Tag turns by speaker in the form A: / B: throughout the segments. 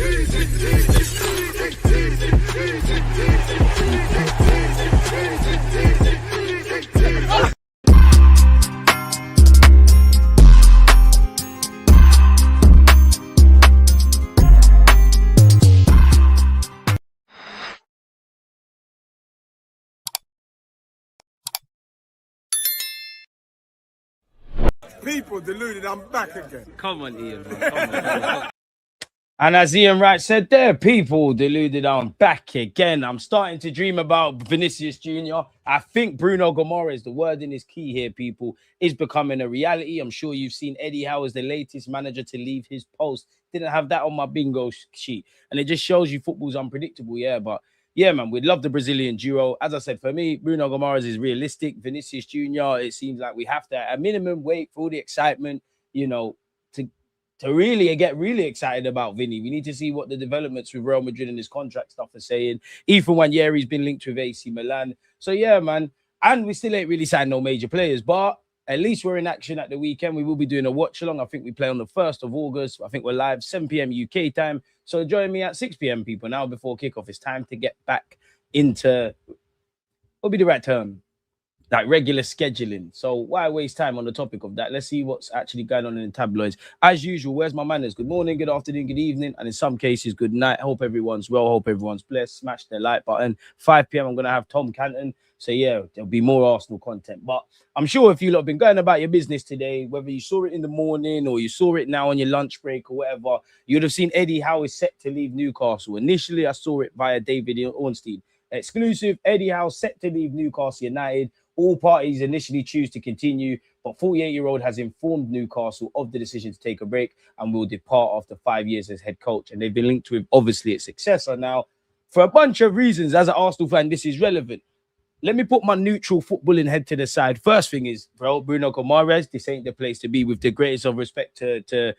A: People deluded, I'm back again.
B: Come on, Ian, man. Come on. And as Ian Wright said there, people deluded, I'm back again. I'm starting to dream about Vinicius Jr. I think Bruno Guimarães, the wording is key here, people, is becoming a reality. I'm sure you've seen Eddie Howe as the latest manager to leave his post. Didn't have that on my bingo sheet. And it just shows you football's unpredictable, yeah, but yeah, man, we'd love the Brazilian duo. As I said, for me, Bruno Guimarães is realistic. Vinicius Jr., it seems like we have to, at a minimum, wait for all the excitement, you know, to really get really excited about Vini. We need to see what the developments with Real Madrid and his contract stuff are saying. Even Nwaneri's been linked with AC Milan. So, yeah, man. And we still ain't really signed no major players, but at least we're in action at the weekend. We will be doing a watch-along. I think we play on the 1st of August. I think we're live 7 p.m. UK time. So join me at 6 p.m, people. Now before kickoff, it's time to get back into, what'll be the right term? Like regular scheduling. So why waste time on the topic of that? Let's see what's actually going on in the tabloids. As usual, where's my manners? Good morning, good afternoon, good evening, and in some cases, good night. Hope everyone's well. Hope everyone's blessed. Smash the like button. 5 p.m, I'm going to have Tom Canton. So, yeah, there'll be more Arsenal content. But I'm sure if you lot have been going about your business today, whether you saw it in the morning or you saw it now on your lunch break or whatever, you'd have seen Eddie Howe is set to leave Newcastle. Initially, I saw it via David Ornstein. Exclusive, Eddie Howe set to leave Newcastle United. All parties initially choose to continue, but 48-year-old has informed Newcastle of the decision to take a break and will depart after 5 years as head coach. And they've been linked with, obviously, its successor now. For a bunch of reasons, as an Arsenal fan, this is relevant. Let me put my neutral footballing head to the side. First thing is, bro, Bruno Guimarães, this ain't the place to be, with the greatest of respect to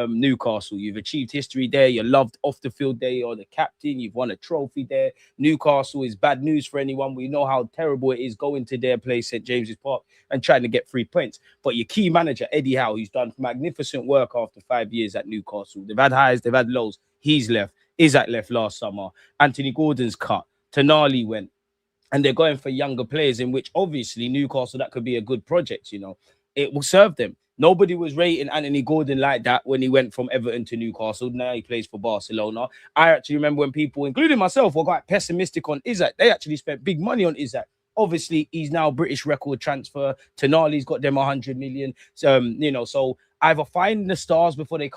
B: Newcastle. You've achieved history there. You're loved off the field there. You're the captain. You've won a trophy there. Newcastle is bad news for anyone. We know how terrible it is going to their place, St. James's Park, and trying to get 3 points. But your key manager, Eddie Howe, who's done magnificent work after 5 years at Newcastle. They've had highs, they've had lows. He's left. Isaac left last summer. Anthony Gordon's cut. Tonali went. And they're going for younger players, in which obviously Newcastle, that could be a good project, you know. It will serve them. Nobody was rating Anthony Gordon like that when he went from Everton to Newcastle. Now he plays for Barcelona. I actually remember when people, including myself, were quite pessimistic on Isaac. They actually spent big money on Isaac. Obviously, he's now a British record transfer. Tonali's got them 100 million. You know, so either find the stars before they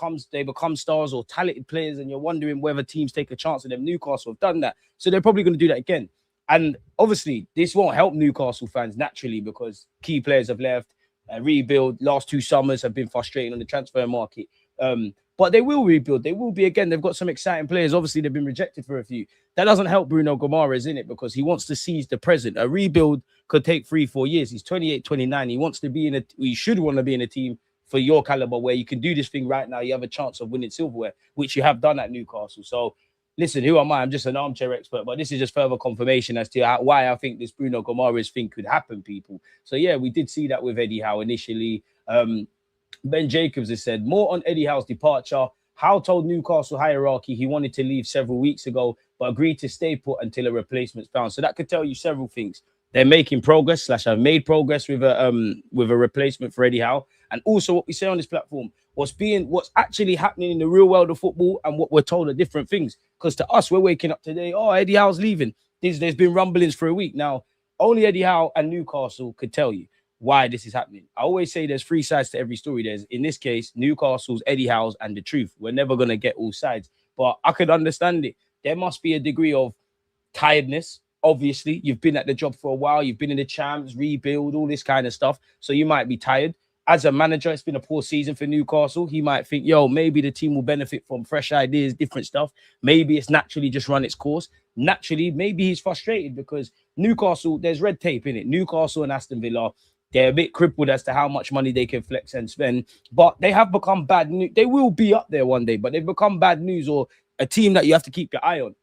B: become stars, or talented players, and you're wondering whether teams take a chance on them. Newcastle have done that. So they're probably going to do that again. And obviously, this won't help Newcastle fans naturally, because key players have left. Rebuild. Last 2 summers have been frustrating on the transfer market. But they will rebuild. They will be again. They've got some exciting players. Obviously, they've been rejected for a few. That doesn't help Bruno Guimarães, in it, because he wants to seize the present. A rebuild could take 3-4 years. He's 28, 29. He wants to be he should want to be in a team for your caliber, where you can do this thing right now. You have a chance of winning silverware, which you have done at Newcastle. So, listen, who am I? I'm just an armchair expert, but this is just further confirmation as to why I think this Bruno Guimarães thing could happen, people. So, yeah, we did see that with Eddie Howe initially. Ben Jacobs has said, more on Eddie Howe's departure. Howe told Newcastle hierarchy he wanted to leave several weeks ago, but agreed to stay put until a replacement's found. So that could tell you several things. They're making progress, have made progress with a replacement for Eddie Howe. And also what we say on this platform, what's actually happening in the real world of football and what we're told are different things. Because to us, we're waking up today, oh, Eddie Howe's leaving. There's been rumblings for a week. Now, only Eddie Howe and Newcastle could tell you why this is happening. I always say there's 3 sides to every story. There's, in this case, Newcastle's, Eddie Howe's, and the truth. We're never going to get all sides. But I could understand it. There must be a degree of tiredness. Obviously, you've been at the job for a while. You've been in the champs, rebuild, all this kind of stuff. So you might be tired. As a manager, it's been a poor season for Newcastle. He might think, yo, maybe the team will benefit from fresh ideas, different stuff. Maybe it's naturally just run its course. Naturally, maybe he's frustrated because Newcastle, there's red tape in it. Newcastle and Aston Villa, they're a bit crippled as to how much money they can flex and spend. But they have become bad news. They will be up there one day, but they've become bad news, or a team that you have to keep your eye on.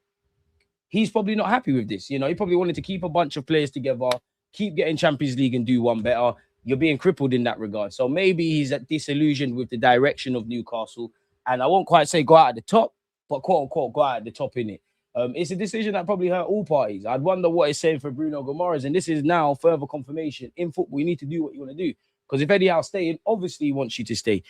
B: He's probably not happy with this. You know, he probably wanted to keep a bunch of players together, keep getting Champions League and do one better. You're being crippled in that regard. So maybe he's disillusioned with the direction of Newcastle. And I won't quite say go out at the top, but quote unquote go out at the top in it. It's a decision that probably hurt all parties. I'd wonder what it's saying for Bruno Guimarães, and this is now further confirmation in football. You need to do what you want to do, because if Eddie Howe's staying, obviously he wants you to stay.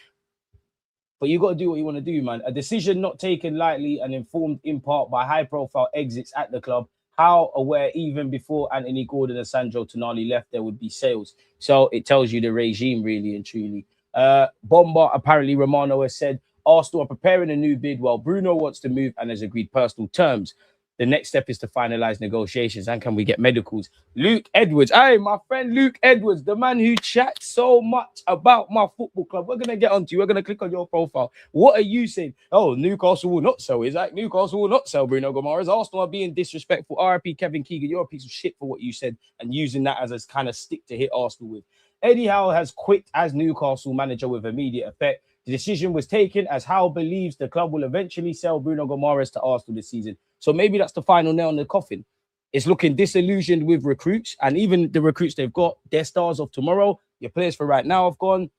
B: But you got to do what you want to do, man. A decision not taken lightly and informed in part by high-profile exits at the club. How aware even before Anthony Gordon and Sandro Tonali left, there would be sales. So it tells you the regime, really and truly. Bomba, apparently Romano has said, Arsenal are preparing a new bid while Bruno wants to move and has agreed personal terms. The next step is to finalize negotiations. And can we get medicals? Luke Edwards. Hey, my friend Luke Edwards, the man who chats so much about my football club. We're going to get onto you. We're going to click on your profile. What are you saying? Oh, Newcastle will not sell. Is that Newcastle will not sell Bruno Guimarães? Arsenal are being disrespectful. RIP Kevin Keegan, you're a piece of shit for what you said and using that as a kind of stick to hit Arsenal with. Eddie Howe has quit as Newcastle manager with immediate effect. The decision was taken as Howe believes the club will eventually sell Bruno Guimarães to Arsenal this season. So maybe that's the final nail in the coffin. It's looking disillusioned with recruits, and even the recruits they've got, their stars of tomorrow, your players for right now have gone.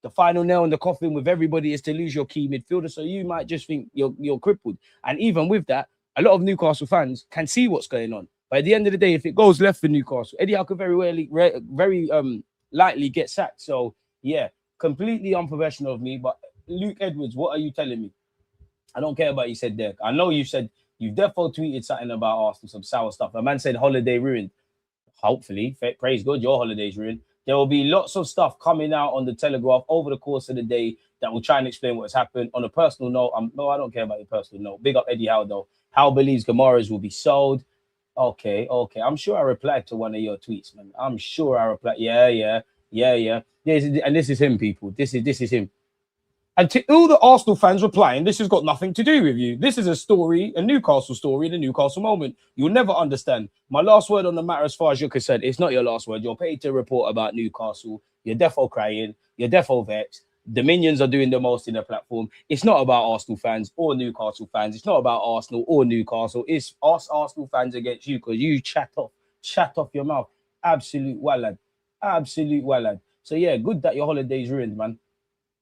B: The final nail in the coffin with everybody is to lose your key midfielder. So you might just think you're crippled. And even with that, a lot of Newcastle fans can see what's going on. But at the end of the day, if it goes left for Newcastle, Eddie Howe could very lightly get sacked. So yeah. Completely unprofessional of me, but Luke Edwards, what are you telling me? I don't care about what you said there. I know you said you've definitely tweeted something about Arsenal, some sour stuff. A man said holiday ruined. Hopefully, praise God, your holiday's ruined. There will be lots of stuff coming out on the Telegraph over the course of the day that will try and explain what has happened. On a personal note, no, I don't care about your personal note. Big up Eddie Howe, though. Howe believes Guimarães will be sold. Okay. I'm sure I replied to one of your tweets, man. I'm sure I replied. Yeah. And this is him, people. This is him. And to all the Arsenal fans replying, this has got nothing to do with you. This is a story, a Newcastle story in a Newcastle moment. You'll never understand. My last word on the matter, as far as you're concerned, it's not your last word. You're paid to report about Newcastle. You're defo crying. You're defo vexed. The minions are doing the most in the platform. It's not about Arsenal fans or Newcastle fans. It's not about Arsenal or Newcastle. It's us Arsenal fans against you, because you chat off your mouth. Absolute wallad. So yeah, good that your holiday's ruined, man.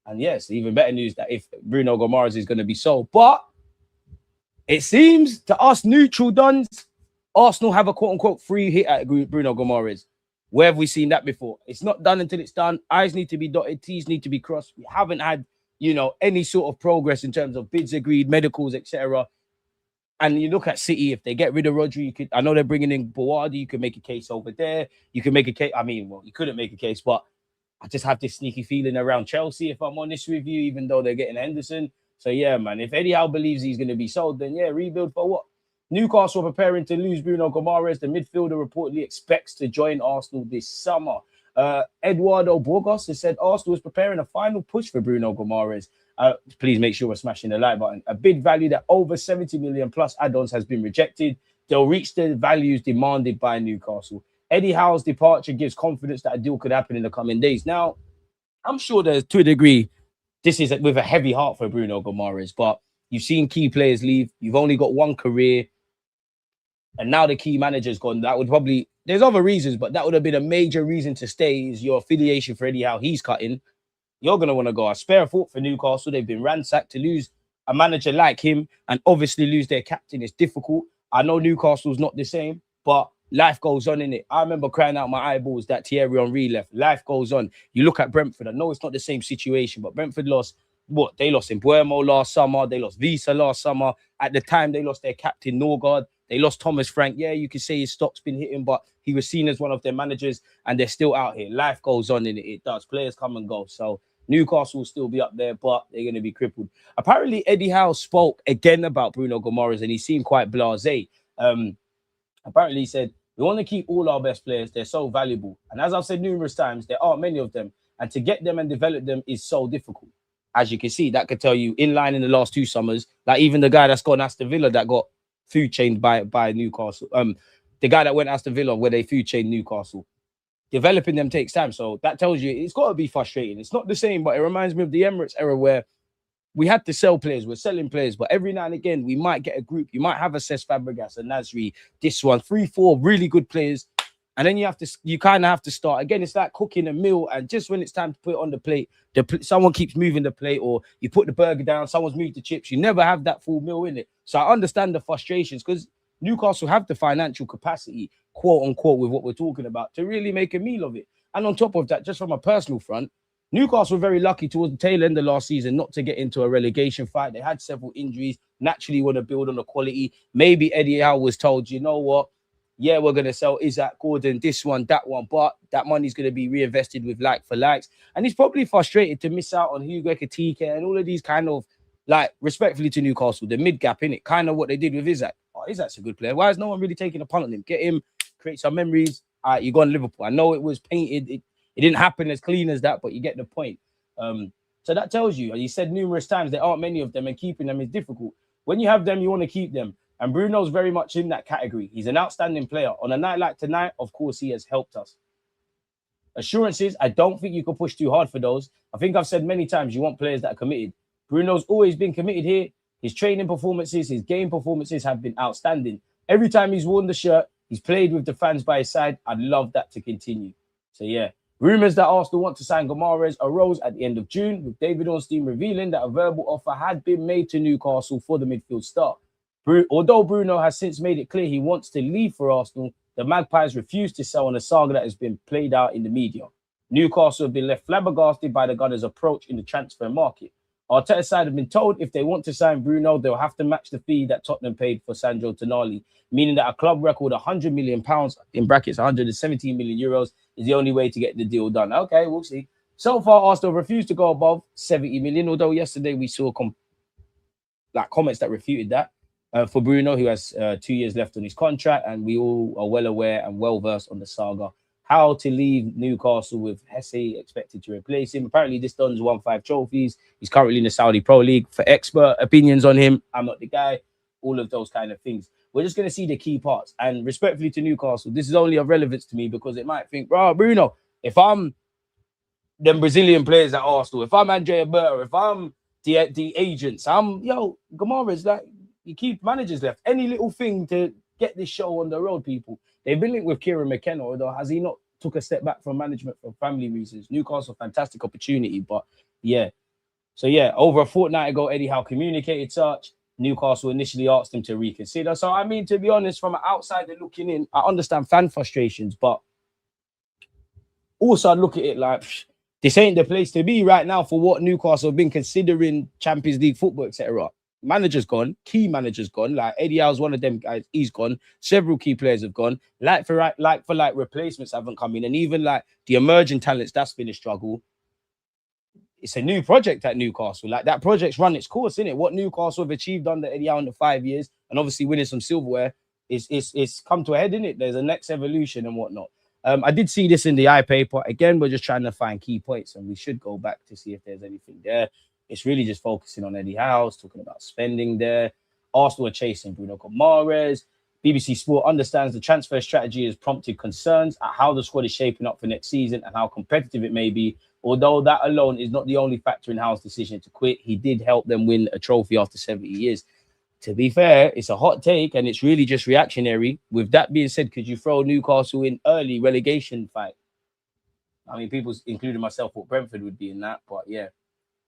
B: And yes, even better news that if Bruno Guimarães is going to be sold. But it seems to us neutral dons, Arsenal have a quote-unquote free hit at Bruno Guimarães. Where have we seen that before? It's not done until it's done. I's need to be dotted, T's need to be crossed. We haven't had, any sort of progress in terms of bids agreed, medicals, etc. And you look at City, if they get rid of Rodri, I know they're bringing in Boadi, you could make a case over there. You can make a case. You couldn't make a case, but I just have this sneaky feeling around Chelsea, if I'm honest with you, even though they're getting Henderson. So, yeah, man, if Eddie Howe believes he's going to be sold, then, yeah, rebuild for what? Newcastle preparing to lose Bruno Guimarães. The midfielder reportedly expects to join Arsenal this summer. Eduardo Burgos has said Arsenal is preparing a final push for Bruno Guimarães. Please make sure we're smashing the like button. A bid valued at over 70 million plus add-ons has been rejected. They'll reach the values demanded by Newcastle. Eddie Howe's departure gives confidence that a deal could happen in the coming days. Now, I'm sure there's, to a degree, this is with a heavy heart for Bruno Guimarães, but you've seen key players leave. You've only got one career, and now the key manager's gone. That would probably, there's other reasons, but that would have been a major reason to stay, is your affiliation for Eddie Howe. He's cutting. You're going to want to go. I spare thought for Newcastle. They've been ransacked. To lose a manager like him and obviously lose their captain is difficult. I know Newcastle's not the same, but life goes on, in it. I remember crying out my eyeballs that Thierry Henry left. Life goes on. You look at Brentford. I know it's not the same situation, but Brentford lost what? They lost Mbuemo last summer. They lost Visa last summer. At the time, they lost their captain, Norgard. They lost Thomas Frank. Yeah, you can say his stock's been hitting, but he was seen as one of their managers, and they're still out here. Life goes on, in it. It does. Players come and go. So Newcastle will still be up there, but they're going to be crippled. Apparently, Eddie Howe spoke again about Bruno Guimarães, and he seemed quite blasé. Apparently, he said, we want to keep all our best players. They're so valuable. And as I've said numerous times, there aren't many of them. And to get them and develop them is so difficult. As you can see, that could tell you in line in the last 2 summers, like even the guy that's gone Aston Villa that got food chained by Newcastle. The guy that went Aston Villa where they food chained Newcastle. Developing them takes time. So that tells you it's got to be frustrating. It's not the same, but it reminds me of the Emirates era where we had to sell players. We're selling players, but every now and again, we might get a group. You might have a Cesc Fabregas, a Nasri, this one, 3, 4 really good players, And then you kind of have to start again. It's like cooking a meal, and just when it's time to put it on the plate, someone keeps moving the plate, or you put the burger down, someone's moved the chips. You never have that full meal in it. So I understand the frustrations, because Newcastle have the financial capacity, quote unquote, with what we're talking about, to really make a meal of it. And on top of that, just from a personal front, Newcastle were very lucky towards the tail end of last season not to get into a relegation fight. They had several injuries. Naturally, want to build on the quality. Maybe Eddie Howe was told, you know what? Yeah, we're going to sell Isaac Gordon, this one, that one, but that money's going to be reinvested with like for likes. And he's probably frustrated to miss out on Hugo Ekitike and all of these kind of, like, respectfully to Newcastle, the mid-gap, in it, kind of what they did with Isaac. Oh, Isaac's a good player. Why is no one really taking a punt on him? Get him, create some memories. All right, you go on Liverpool. I know it was painted. It didn't happen as clean as that, but you get the point. So that tells you, and he said numerous times, there aren't many of them, and keeping them is difficult. When you have them, you want to keep them. And Bruno's very much in that category. He's an outstanding player. On a night like tonight, of course, he has helped us. Assurances, I don't think you can push too hard for those. I think I've said many times, you want players that are committed. Bruno's always been committed here. His training performances, his game performances have been outstanding. Every time he's worn the shirt, he's played with the fans by his side. I'd love that to continue. So, yeah. Rumours that Arsenal want to sign Guimarães arose at the end of June, with David Ornstein revealing that a verbal offer had been made to Newcastle for the midfield star. Although Bruno has since made it clear he wants to leave for Arsenal, the Magpies refused to sell on a saga that has been played out in the media. Newcastle have been left flabbergasted by the Gunners' approach in the transfer market. Arteta's side have been told if they want to sign Bruno, they'll have to match the fee that Tottenham paid for Sandro Tonali, meaning that a club record £100 million, in brackets 117 million euros, is the only way to get the deal done. Okay, we'll see. So far, Arsenal refused to go above 70 million, although yesterday we saw comments that refuted that. For Bruno, who has 2 years left on his contract, and we all are well aware and well versed on the saga. How to leave Newcastle with Hesse expected to replace him. Apparently, this Don's won 5 trophies. He's currently in the Saudi Pro League. For expert opinions on him, I'm not the guy. All of those kind of things. We're just going to see the key parts. And respectfully to Newcastle, this is only of relevance to me because it might think, bro, Bruno, if I'm them Brazilian players at Arsenal, if I'm Andrea Berta, if I'm the agents, Guimarães, like, you keep managers left. Any little thing to get this show on the road, people. They've been linked with Kieran McKenna, although has he not took a step back from management for family reasons? Newcastle, fantastic opportunity, but yeah. So yeah, over a fortnight ago, Eddie Howe communicated such. Newcastle initially asked him to reconsider. So I mean, to be honest, from an outsider looking in, I understand fan frustrations, but also I look at it like, this ain't the place to be right now for what Newcastle have been considering Champions League football, etc. Manager's gone, key manager's gone. Like Eddie Howe's one of them guys, he's gone. Several key players have gone. Like for replacements haven't come in, and even like the emerging talents, that's been a struggle. It's a new project at Newcastle. Like that project's run its course, isn't it? What Newcastle have achieved under Eddie Howe in the 5 years, and obviously winning some silverware, it's come to a head, isn't it? There's a next evolution and whatnot. I did see this in the iPaper. Again, we're just trying to find key points, and we should go back to see if there's anything there. It's really just focusing on Eddie Howe, talking about spending there. Arsenal are chasing Bruno Guimarães. BBC Sport understands the transfer strategy has prompted concerns at how the squad is shaping up for next season and how competitive it may be. Although that alone is not the only factor in Howe's decision to quit, he did help them win a trophy after 70 years. To be fair, it's a hot take and it's really just reactionary. With that being said, could you throw Newcastle in early relegation fight? I mean, people, including myself, thought Brentford would be in that, but yeah.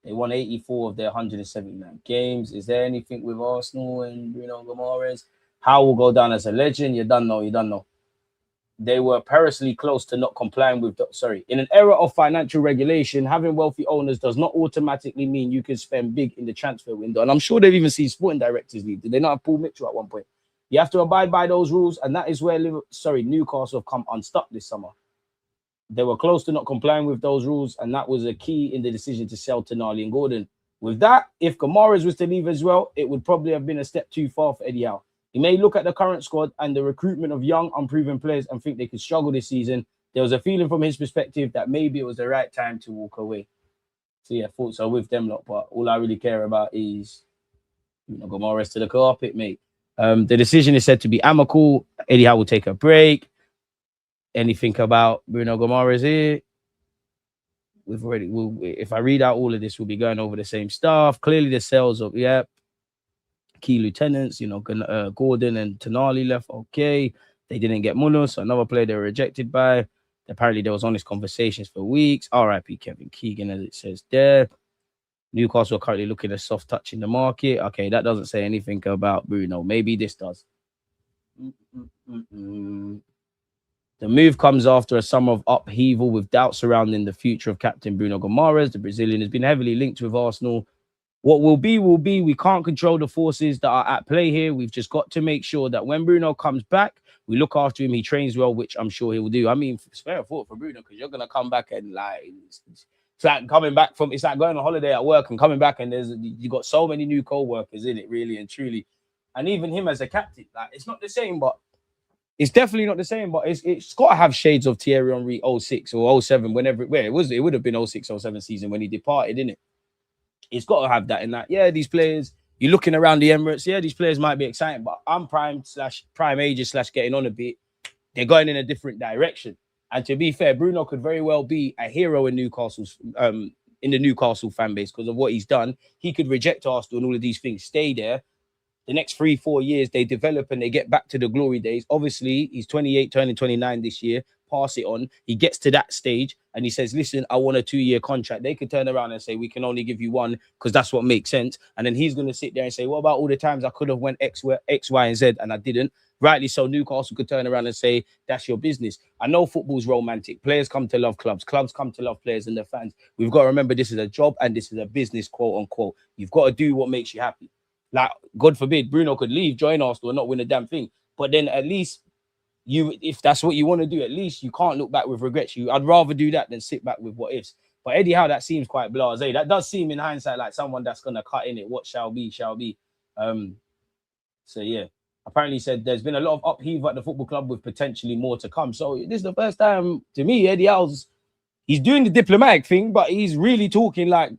B: They won 84 of their 179 games. Is there anything with Arsenal and Bruno Guimarães? Howe will go down as a legend. You don't know. They were perilously close to not complying with... In an era of financial regulation, having wealthy owners does not automatically mean you can spend big in the transfer window. And I'm sure they've even seen sporting directors leave. Did they not have Paul Mitchell at one point? You have to abide by those rules, and that is where Newcastle have come unstuck this summer. They were close to not complying with those rules, and that was a key in the decision to sell Tonali and Gordon. With that, if Guimarães was to leave as well, it would probably have been a step too far for Eddie Howe. He may look at the current squad and the recruitment of young, unproven players and think they could struggle this season. There was a feeling from his perspective that maybe it was the right time to walk away. So yeah, thoughts are with them lot, but all I really care about is Guimarães to the carpet, mate. The decision is said to be amicable. Eddie Howe will take a break. Anything about Bruno Guimarães here? If I read out all of this, we'll be going over the same stuff. Clearly, the sales of key lieutenants, Gordon and Tonali left. Okay,
C: They didn't get Munoz, so another player they were rejected by. Apparently, there was honest conversations for weeks. R.I.P. Kevin Keegan, as it says there. Newcastle are currently looking at soft touch in the market. Okay, that doesn't say anything about Bruno. Maybe this does. The move comes after a summer of upheaval with doubt surrounding the future of captain Bruno Guimarães. The Brazilian has been heavily linked with Arsenal. What will be, will be. We can't control the forces that are at play here. We've just got to make sure that when Bruno comes back, we look after him. He trains well, which I'm sure he will do. I mean, spare a thought for Bruno, because you're going to come back and it's like coming back from, it's like going on holiday at work and coming back and you got so many new co-workers in it, really and truly. And even him as a captain, like, it's not the same, but it's definitely not the same, but it's got to have shades of Thierry Henry 06 or 07, whenever it would have been 06, 07 season when he departed, didn't it? It's got to have that in that. Yeah, these players, you're looking around the Emirates, yeah, these players might be exciting, but I'm prime ages / getting on a bit. They're going in a different direction. And to be fair, Bruno could very well be a hero in Newcastle's in the Newcastle fan base because of what he's done. He could reject Arsenal and all of these things, stay there. The next 3-4 years, they develop and they get back to the glory days. Obviously, he's 28, turning 29 this year. Pass it on. He gets to that stage and he says, listen, I want a 2-year contract. They could turn around and say, we can only give you one because that's what makes sense. And then he's going to sit there and say, what about all the times I could have went X, Y, and Z and I didn't? Rightly so, Newcastle could turn around and say, that's your business. I know football's romantic. Players come to love clubs. Clubs come to love players and their fans. We've got to remember this is a job and this is a business, quote unquote. You've got to do what makes you happy. Like, God forbid, Bruno could leave, join Arsenal and not win a damn thing. But then at least if that's what you want to do, at least you can't look back with regrets. I'd rather do that than sit back with what ifs. But Eddie Howe, that seems quite blasé. That does seem in hindsight like someone that's going to cut in it. What shall be, shall be. So, yeah. Apparently said there's been a lot of upheaval at the football club with potentially more to come. So this is the first time, to me, Eddie Howe's, he's doing the diplomatic thing, but he's really talking like,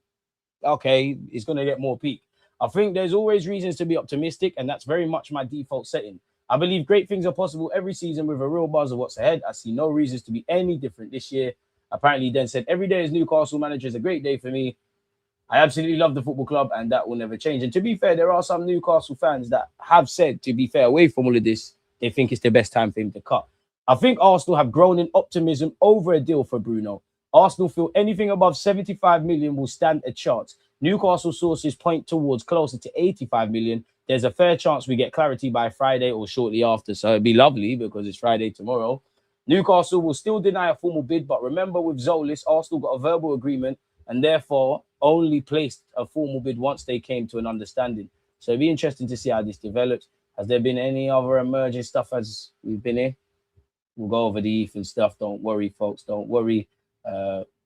C: okay, it's going to get more peak. I think there's always reasons to be optimistic, and that's very much my default setting. I believe great things are possible every season with a real buzz of what's ahead. I see no reasons to be any different this year. Apparently, he then said, every day as Newcastle manager is a great day for me. I absolutely love the football club, and that will never change. And to be fair, there are some Newcastle fans that have said, to be fair, away from all of this, they think it's the best time for him to cut. I think Arsenal have grown in optimism over a deal for Bruno. Arsenal feel anything above 75 million will stand a chance. Newcastle sources point towards closer to 85 million. There's a fair chance we get clarity by Friday or shortly after. So it'd be lovely because it's Friday tomorrow. Newcastle will still deny a formal bid, but remember with Zolis, Arsenal got a verbal agreement and therefore only placed a formal bid once they came to an understanding. So it'd be interesting to see how this develops. Has there been any other emerging stuff as we've been here? We'll go over the Ethan stuff. Don't worry, folks. Don't worry.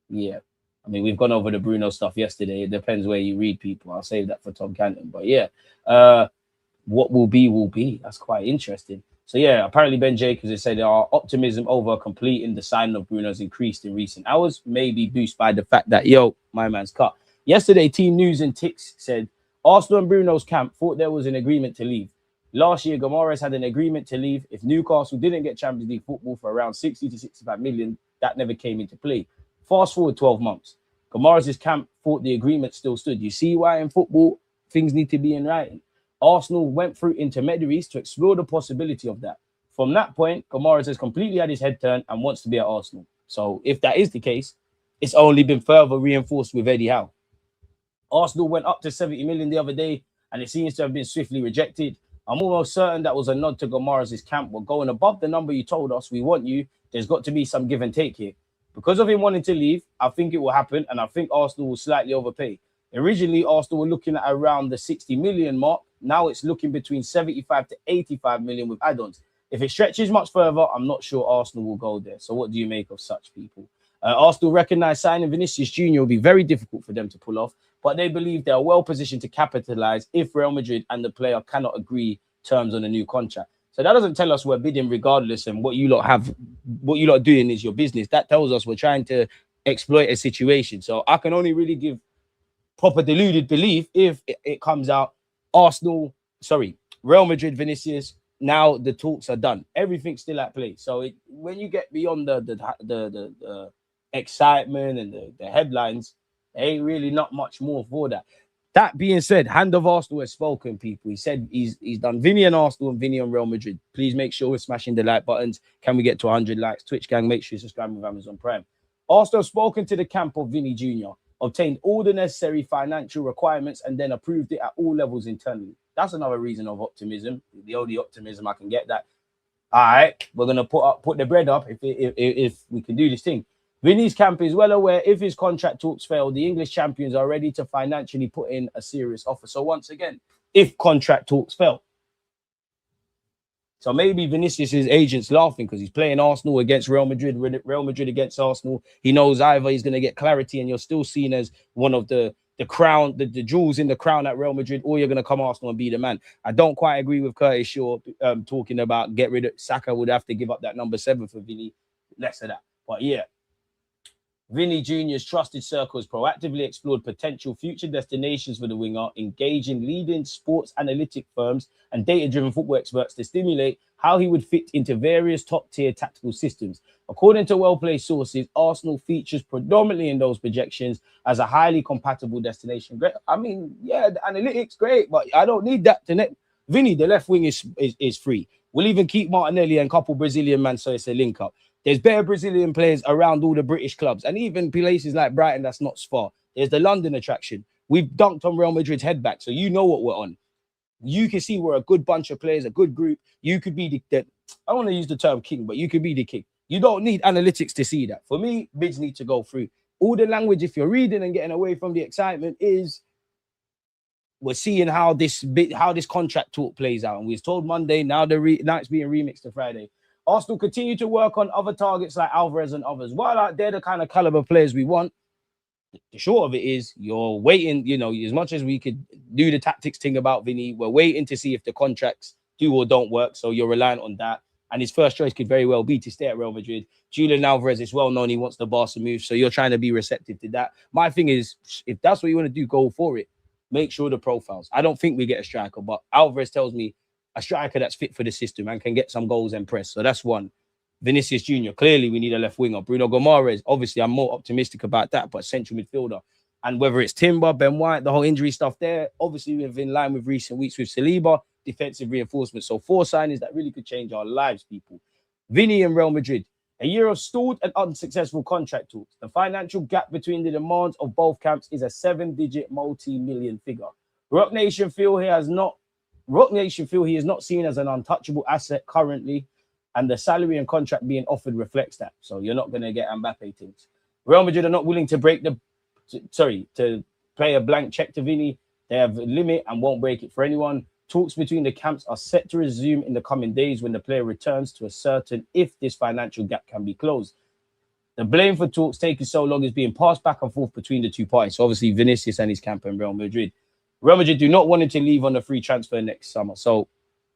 C: Yeah. I mean, we've gone over the Bruno stuff yesterday. It depends where you read people. I'll save that for Tom Canton. But yeah, what will be, will be. That's quite interesting. So yeah, apparently Ben Jacobs has said our optimism over completing the signing of Bruno has increased in recent hours, maybe boosted by the fact that, my man's cut. Yesterday, Team News and Ticks said, Arsenal and Bruno's camp thought there was an agreement to leave. Last year, Guimarães had an agreement to leave. If Newcastle didn't get Champions League football for around 60 to 65 million, that never came into play. Fast forward 12 months. Guimarães' camp thought the agreement still stood. You see why in football things need to be in writing. Arsenal went through intermediaries to explore the possibility of that. From that point, Guimarães has completely had his head turned and wants to be at Arsenal. So if that is the case, it's only been further reinforced with Eddie Howe. Arsenal went up to 70 million the other day, and it seems to have been swiftly rejected. I'm almost certain that was a nod to Guimarães' camp. We're going above the number you told us we want you. There's got to be some give and take here. Because of him wanting to leave, I think it will happen, and I think Arsenal will slightly overpay. Originally, Arsenal were looking at around the 60 million mark. Now it's looking between 75 to 85 million with add-ons. If it stretches much further, I'm not sure Arsenal will go there. So what do you make of such people? Arsenal recognise signing Vinicius Jr. will be very difficult for them to pull off, but they believe they are well positioned to capitalise if Real Madrid and the player cannot agree terms on a new contract. So that doesn't tell us we're bidding regardless, and what you lot are doing is your business. That tells us we're trying to exploit a situation. So I can only really give proper deluded belief if it comes out Real Madrid, Vinicius. Now the talks are done. Everything's still at play. So when you get beyond the excitement and the headlines, there ain't really not much more for that. That being said, Hand of Arsenal has spoken, people. He said he's done Vini and Arsenal and Vini on Real Madrid. Please make sure we're smashing the like buttons. Can we get to 100 likes? Twitch gang, make sure you subscribe with Amazon Prime. Arsenal have spoken to the camp of Vini Jr., obtained all the necessary financial requirements, and then approved it at all levels internally. That's another reason of optimism. The only optimism I can get that. All right, we're gonna put the bread up if we can do this thing. Vini's camp is well aware if his contract talks fail, the English champions are ready to financially put in a serious offer. So once again, if contract talks fail. So maybe Vinicius' agent's laughing because he's playing Arsenal against Real Madrid, Real Madrid against Arsenal. He knows either he's going to get clarity and you're still seen as one of the crown, the jewels in the crown at Real Madrid, or you're going to come Arsenal and be the man. I don't quite agree with Curtis Shaw talking about get rid of Saka would have to give up that number 7 for Vini. Less of that. But yeah. Vini Jr.'s trusted circles proactively explored potential future destinations for the winger, engaging leading sports analytic firms and data-driven football experts to stimulate how he would fit into various top-tier tactical systems. According to well-placed sources, Arsenal features predominantly in those projections as a highly compatible destination. Great. I mean, yeah, the analytics, great, but I don't need that to net. Vini, the left wing is free. We'll even keep Martinelli and a couple Brazilian men, so it's a link-up. There's better Brazilian players around all the British clubs and even places like Brighton that's not far. There's the London attraction. We've dunked on Real Madrid's head back, so you know what we're on. You can see we're a good bunch of players, a good group. You could be the I don't want to use the term king, but you could be the king. You don't need analytics to see that. For me, bids need to go through. All the language, if you're reading and getting away from the excitement, is we're seeing how this contract talk plays out. And we was told Monday, now now it's being remixed to Friday. Arsenal continue to work on other targets like Alvarez and others. While they're the kind of caliber players we want, the short of it is you're waiting, you know, as much as we could do the tactics thing about Vini, we're waiting to see if the contracts do or don't work. So you're relying on that. And his first choice could very well be to stay at Real Madrid. Julian Alvarez is well known. He wants the Barca move. So you're trying to be receptive to that. My thing is, if that's what you want to do, go for it. Make sure the profiles. I don't think we get a striker, but Alvarez tells me a striker that's fit for the system and can get some goals and press. So that's one. Vinicius Jr., clearly we need a left winger. Bruno Guimarães, obviously I'm more optimistic about that, but central midfielder. And whether it's Timber, Ben White, the whole injury stuff there, obviously we've in line with recent weeks with Saliba, defensive reinforcement. So 4 signings that really could change our lives, people. Vini and Real Madrid. A year of stalled and unsuccessful contract talks. The financial gap between the demands of both camps is a 7-digit multi-million figure. Rock Nation feel he is not seen as an untouchable asset currently, and the salary and contract being offered reflects that. So you're not going to get Mbappe things. Real Madrid are not willing to to play a blank check to Vini. They have a limit and won't break it for anyone. Talks between the camps are set to resume in the coming days when the player returns to ascertain if this financial gap can be closed. The blame for talks taking so long is being passed back and forth between the two parties. So obviously Vinicius and his camp in Real Madrid. Real Madrid do not want him to leave on a free transfer next summer. So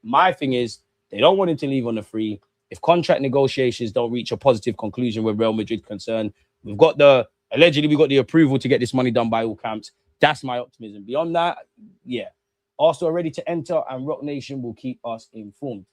C: my thing is, they don't want him to leave on a free. If contract negotiations don't reach a positive conclusion with Real Madrid concerned, allegedly we got the approval to get this money done by all camps. That's my optimism. Beyond that, yeah. Arsenal are ready to enter and Rock Nation will keep us informed.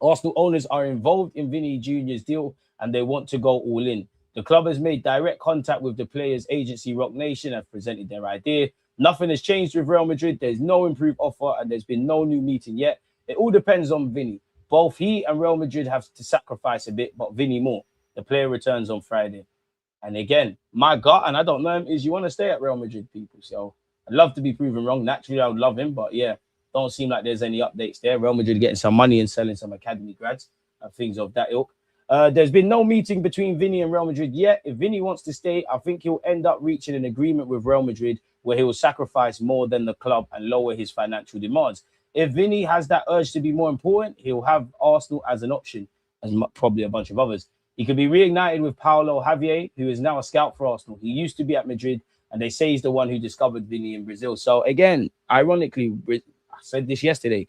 C: Arsenal owners are involved in Vini Jr.'s deal and they want to go all in. The club has made direct contact with the players' agency Rock Nation and presented their idea. Nothing has changed with Real Madrid. There's no improved offer and there's been no new meeting yet. It all depends on Vini. Both he and Real Madrid have to sacrifice a bit, but Vini more. The player returns on Friday. And again, my gut, and I don't know him, is you want to stay at Real Madrid, people. So I'd love to be proven wrong. Naturally, I would love him, but yeah, don't seem like there's any updates there. Real Madrid getting some money and selling some academy grads and things of that ilk. There's been no meeting between Vini and Real Madrid yet. If Vini wants to stay, I think he'll end up reaching an agreement with Real Madrid where he will sacrifice more than the club and lower his financial demands. If Vini has that urge to be more important, he'll have Arsenal as an option, as probably a bunch of others. He could be reignited with Paulo Javier, who is now a scout for Arsenal. He used to be at Madrid, and they say he's the one who discovered Vini in Brazil. So again, ironically, I said this yesterday,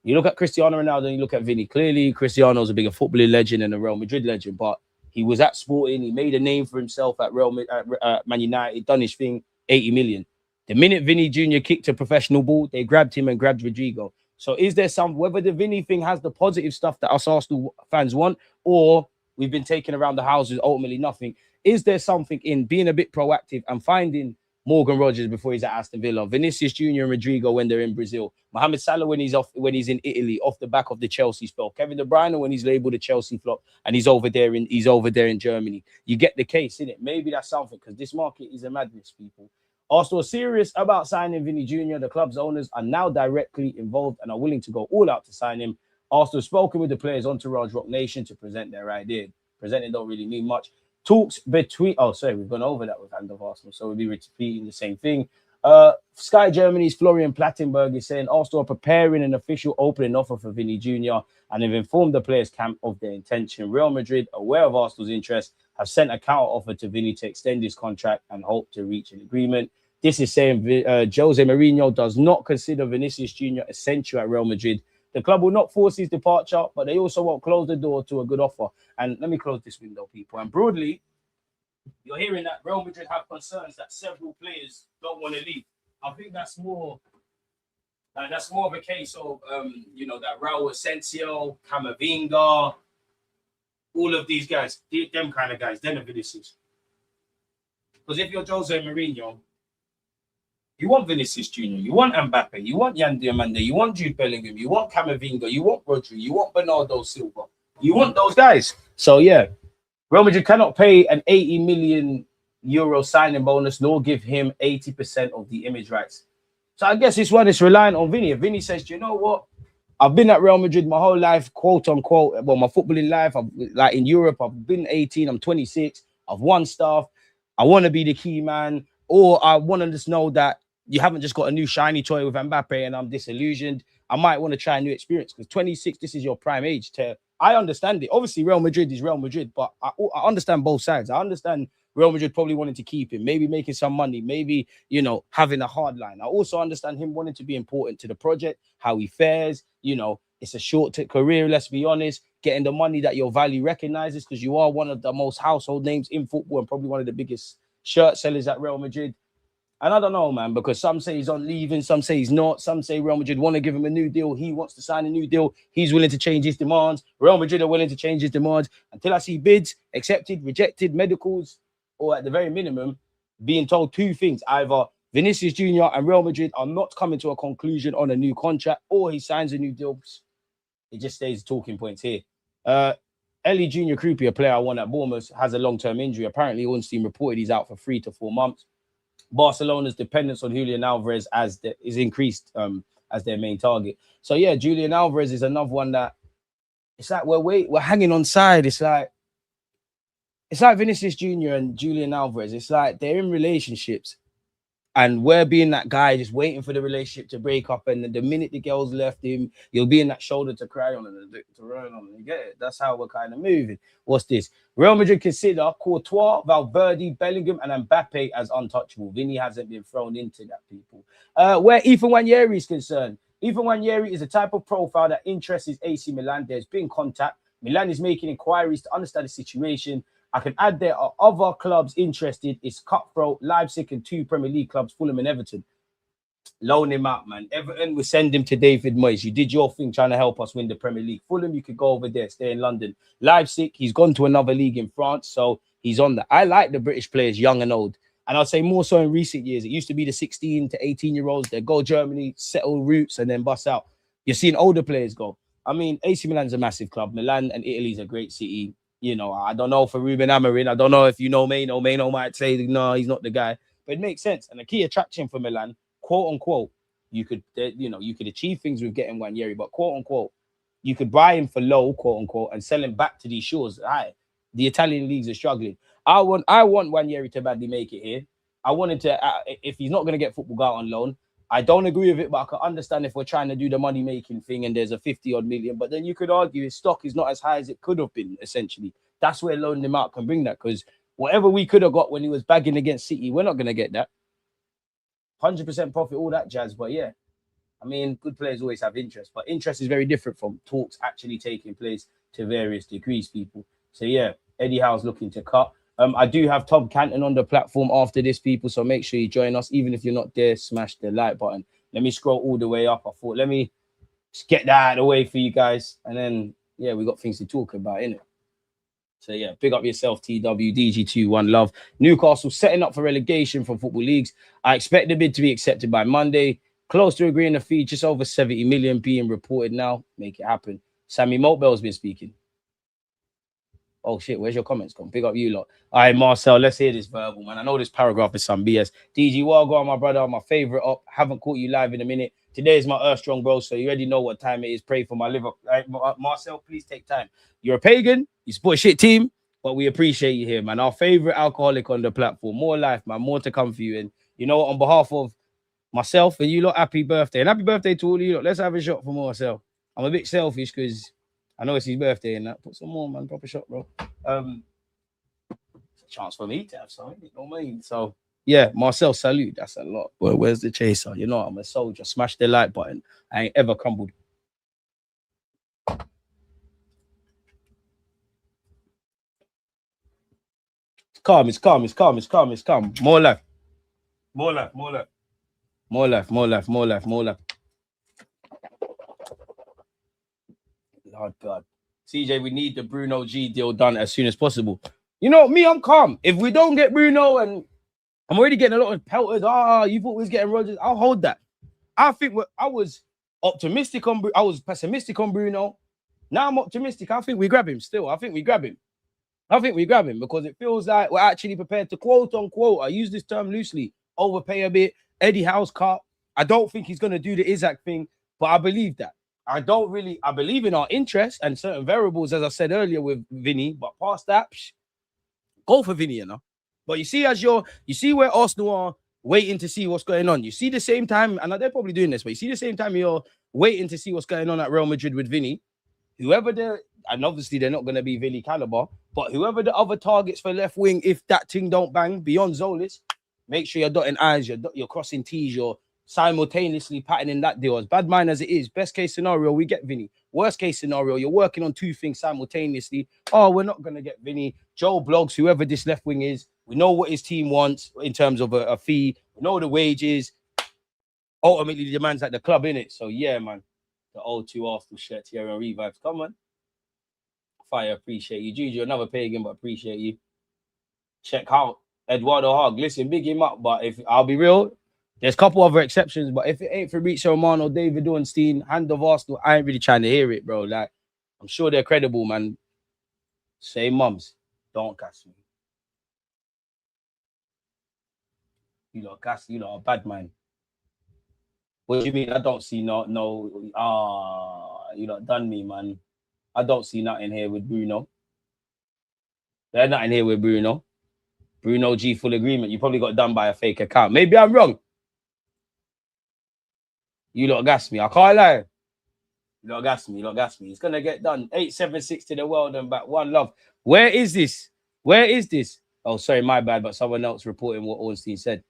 C: you look at Cristiano Ronaldo and you look at Vini. Clearly, Cristiano's a bigger footballing legend and a Real Madrid legend, but he was at Sporting. He made a name for himself at Man United, done his thing, 80 million. The minute Vini Jr. kicked a professional ball, they grabbed him and grabbed Rodrigo. So is there whether the Vini thing has the positive stuff that us Arsenal fans want, or we've been taken around the houses, ultimately nothing, is there something in being a bit proactive and finding Morgan Rogers before he's at Aston Villa, Vinicius Junior and Rodrigo when they're in Brazil, Mohamed Salah when he's in Italy off the back of the Chelsea spell, Kevin De Bruyne when he's labelled a Chelsea flop and he's over there in Germany. You get the case, innit? Maybe that's something, because this market is a madness, people. Arsenal are serious about signing Vini Jr. The club's owners are now directly involved and are willing to go all out to sign him. Arsenal have spoken with the players' entourage Rock Nation to present their idea. Presenting don't really mean much. Talks between... Oh, sorry, we've gone over that with Hand of Arsenal, so we'll be repeating the same thing. Sky Germany's Florian Plattenberg is saying Arsenal are preparing an official opening offer for Vini Jr. and have informed the players' camp of their intention. Real Madrid, aware of Arsenal's interest, have sent a counter offer to Vini to extend his contract and hope to reach an agreement. This is saying Jose Mourinho does not consider Vinicius Jr. essential at Real Madrid. The club will not force his departure, but they also won't close the door to a good offer. And let me close this window, people. And broadly, you're hearing that Real Madrid have concerns that several players don't want to leave. I think that's more of a case of that Raul Asensio, Camavinga, all of these guys, them kind of guys, then the Vinicius. Because if you're Jose Mourinho, you want Vinicius Jr., you want Mbappe, you want Yan Diomande, you want Jude Bellingham, you want Camavinga, you want Rodri, you want Bernardo Silva. You want those guys. So, yeah, Real Madrid cannot pay an 80 million euro signing bonus nor give him 80% of the image rights. So, I guess this one is relying on Vini. If Vini says, do you know what? I've been at Real Madrid my whole life, quote unquote, well, my footballing life, like in Europe, I've been 18, I'm 26, I've won stuff. I want to be the key man, or I want to just know that you haven't just got a new shiny toy with Mbappe and I'm disillusioned. I might want to try a new experience because 26, this is your prime age. I understand it. Obviously, Real Madrid is Real Madrid, but I understand both sides. I understand Real Madrid probably wanting to keep him, maybe making some money, maybe, having a hard line. I also understand him wanting to be important to the project, how he fares. It's a short career, let's be honest, getting the money that your value recognizes because you are one of the most household names in football and probably one of the biggest shirt sellers at Real Madrid. And I don't know, man, because some say he's on leaving, some say he's not. Some say Real Madrid want to give him a new deal. He wants to sign a new deal. He's willing to change his demands. Real Madrid are willing to change his demands. Until I see bids, accepted, rejected, medicals, or at the very minimum, being told two things. Either Vinicius Jr. and Real Madrid are not coming to a conclusion on a new contract, or he signs a new deal. It just stays talking points here. Ellie Junior Krupi, a player I won at Bournemouth, has a long-term injury. Apparently, Ornstein reported he's out for 3 to 4 months. Barcelona's dependence on Julian Alvarez is increased as their main target. So yeah, Julian Alvarez is another one that it's like we're hanging on side. It's like Vinicius Jr. and Julian Alvarez. It's like they're in relationships, and we're being that guy just waiting for the relationship to break up. And the minute the girl's left him, you'll be in that shoulder to cry on and to run on. You get it? That's how we're kind of moving. What's this? Real Madrid consider Courtois, Valverde, Bellingham, and Mbappe as untouchable. Vini hasn't been thrown into that, people. Where Ethan Nwaneri is concerned, Ethan Nwaneri is a type of profile that interests AC Milan. There's been contact. Milan is making inquiries to understand the situation. I can add there are other clubs interested. It's Cutthroat, Leipzig, and 2 Premier League clubs, Fulham and Everton. Loan him out, man. Everton will send him to David Moyes. You did your thing trying to help us win the Premier League. Fulham, you could go over there, stay in London. Leipzig, he's gone to another league in France, so he's on that. I like the British players, young and old. And I'll say more so in recent years. It used to be the 16 to 18-year-olds that go Germany, settle roots, and then bust out. You're seeing older players go. I mean, AC Milan's a massive club. Milan and Italy's a great city. I don't know for Ruben Amorim. I don't know if Mano might say, no, he's not the guy. But it makes sense. And the key attraction for Milan, quote unquote, you could achieve things with getting Nwaneri, but quote unquote, you could buy him for low, quote unquote, and sell him back to these shores. The Italian leagues are struggling. I want Nwaneri to badly make it here. I wanted to, if he's not going to get football, go out on loan. I don't agree with it, but I can understand if we're trying to do the money-making thing and there's a 50-odd million. But then you could argue his stock is not as high as it could have been, essentially. That's where loaning him out can bring that, because whatever we could have got when he was bagging against City, we're not going to get that. 100% profit, all that jazz. But yeah, I mean, good players always have interest. But interest is very different from talks actually taking place to various degrees, people. So yeah, Eddie Howe's looking to cut. I do have Tom Canton on the platform after this, people, so make sure you join us. Even if you're not there, smash the like button. Let me scroll all the way up. I thought, let me just get that out of the way for you guys. And then, yeah, we got things to talk about, innit? So yeah, big up yourself, TWDG2, one love. Newcastle setting up for relegation from football leagues. I expect the bid to be accepted by Monday. Close to agreeing a fee, just over 70 million being reported now. Make it happen. Sammy Motbell's been speaking. Oh shit, where's your comments gone? Big up you lot. All right, Marcel, let's hear this verbal, man. I know this paragraph is some BS. DG Wargo, my brother, my favorite up. Haven't caught you live in a minute. Today is my Earth Strong, bro, so you already know what time it is. Pray for my liver. Right, Marcel, please take time. You're a pagan, you support a shit team, but we appreciate you here, man. Our favorite alcoholic on the platform. More life, man. More to come for you. And you know what? On behalf of myself and you lot, happy birthday. And happy birthday to all of you lot. Let's have a shot for Marcel. I'm a bit selfish because I know it's his birthday and that. Put some more, man. Proper shot, bro. It's a chance for me to have something. You know what I mean? So, yeah, Marcel, salute. That's a lot. Well, where's the chaser? You know, I'm a soldier. Smash the like button. I ain't ever crumbled. It's calm. It's calm. It's calm. It's calm. It's calm. More life. More life. More life. More life. More life. More life. More life. Lord God. CJ, we need the Bruno G deal done as soon as possible. You know, me, I'm calm. If we don't get Bruno, and I'm already getting a lot of pelters, you thought we was getting Rodgers, I'll hold that. I think I was optimistic on I was pessimistic on Bruno. Now I'm optimistic. I think we grab him still. I think we grab him. I think we grab him because it feels like we're actually prepared to, quote unquote, I use this term loosely, overpay a bit. Eddie Howe's cut. I don't think he's going to do the Isaac thing, but I believe that. I believe in our interests and certain variables, as I said earlier with Vini, but past that, go for Vini, you know. But you see where Arsenal are waiting to see what's going on. You see the same time, and they're probably doing this, but you see the same time you're waiting to see what's going on at Real Madrid with Vini. And obviously they're not going to be Vini caliber, but whoever the other targets for left wing, if that thing don't bang beyond Zolis, make sure you're dotting I's, you're crossing T's, you're simultaneously patterning that deal. As bad mind as it is, best case scenario, we get Vini. Worst case scenario, you're working on two things simultaneously. Oh, we're not going to get Vini. Joe Blogs, whoever this left wing is, we know what his team wants in terms of a fee. We know the wages. Ultimately, the demands at the club, innit? So, yeah, man. The old 2 Arsenal shirt here and revives. Come on. Fire, appreciate you. Juju, another pagan, but appreciate you. Check out Eduardo Hogg. Listen, big him up, but if I'll be real, there's a couple other exceptions, but if it ain't for Fabrizio Romano, David Ornstein, hand of Arsenal, I ain't really trying to hear it, bro. Like, I'm sure they're credible, man. Say mums, don't gas me. You lot gas, you lot are bad, man. What do you mean? I don't see you lot done me, man. I don't see nothing here with Bruno. There's nothing here with Bruno. Bruno G full agreement. You probably got done by a fake account. Maybe I'm wrong. You lot gas me. I can't lie. You lot gas me. It's going to get done. 876 to the world and back. One love. Where is this? Oh, sorry, my bad, but someone else reporting what Ornstein said.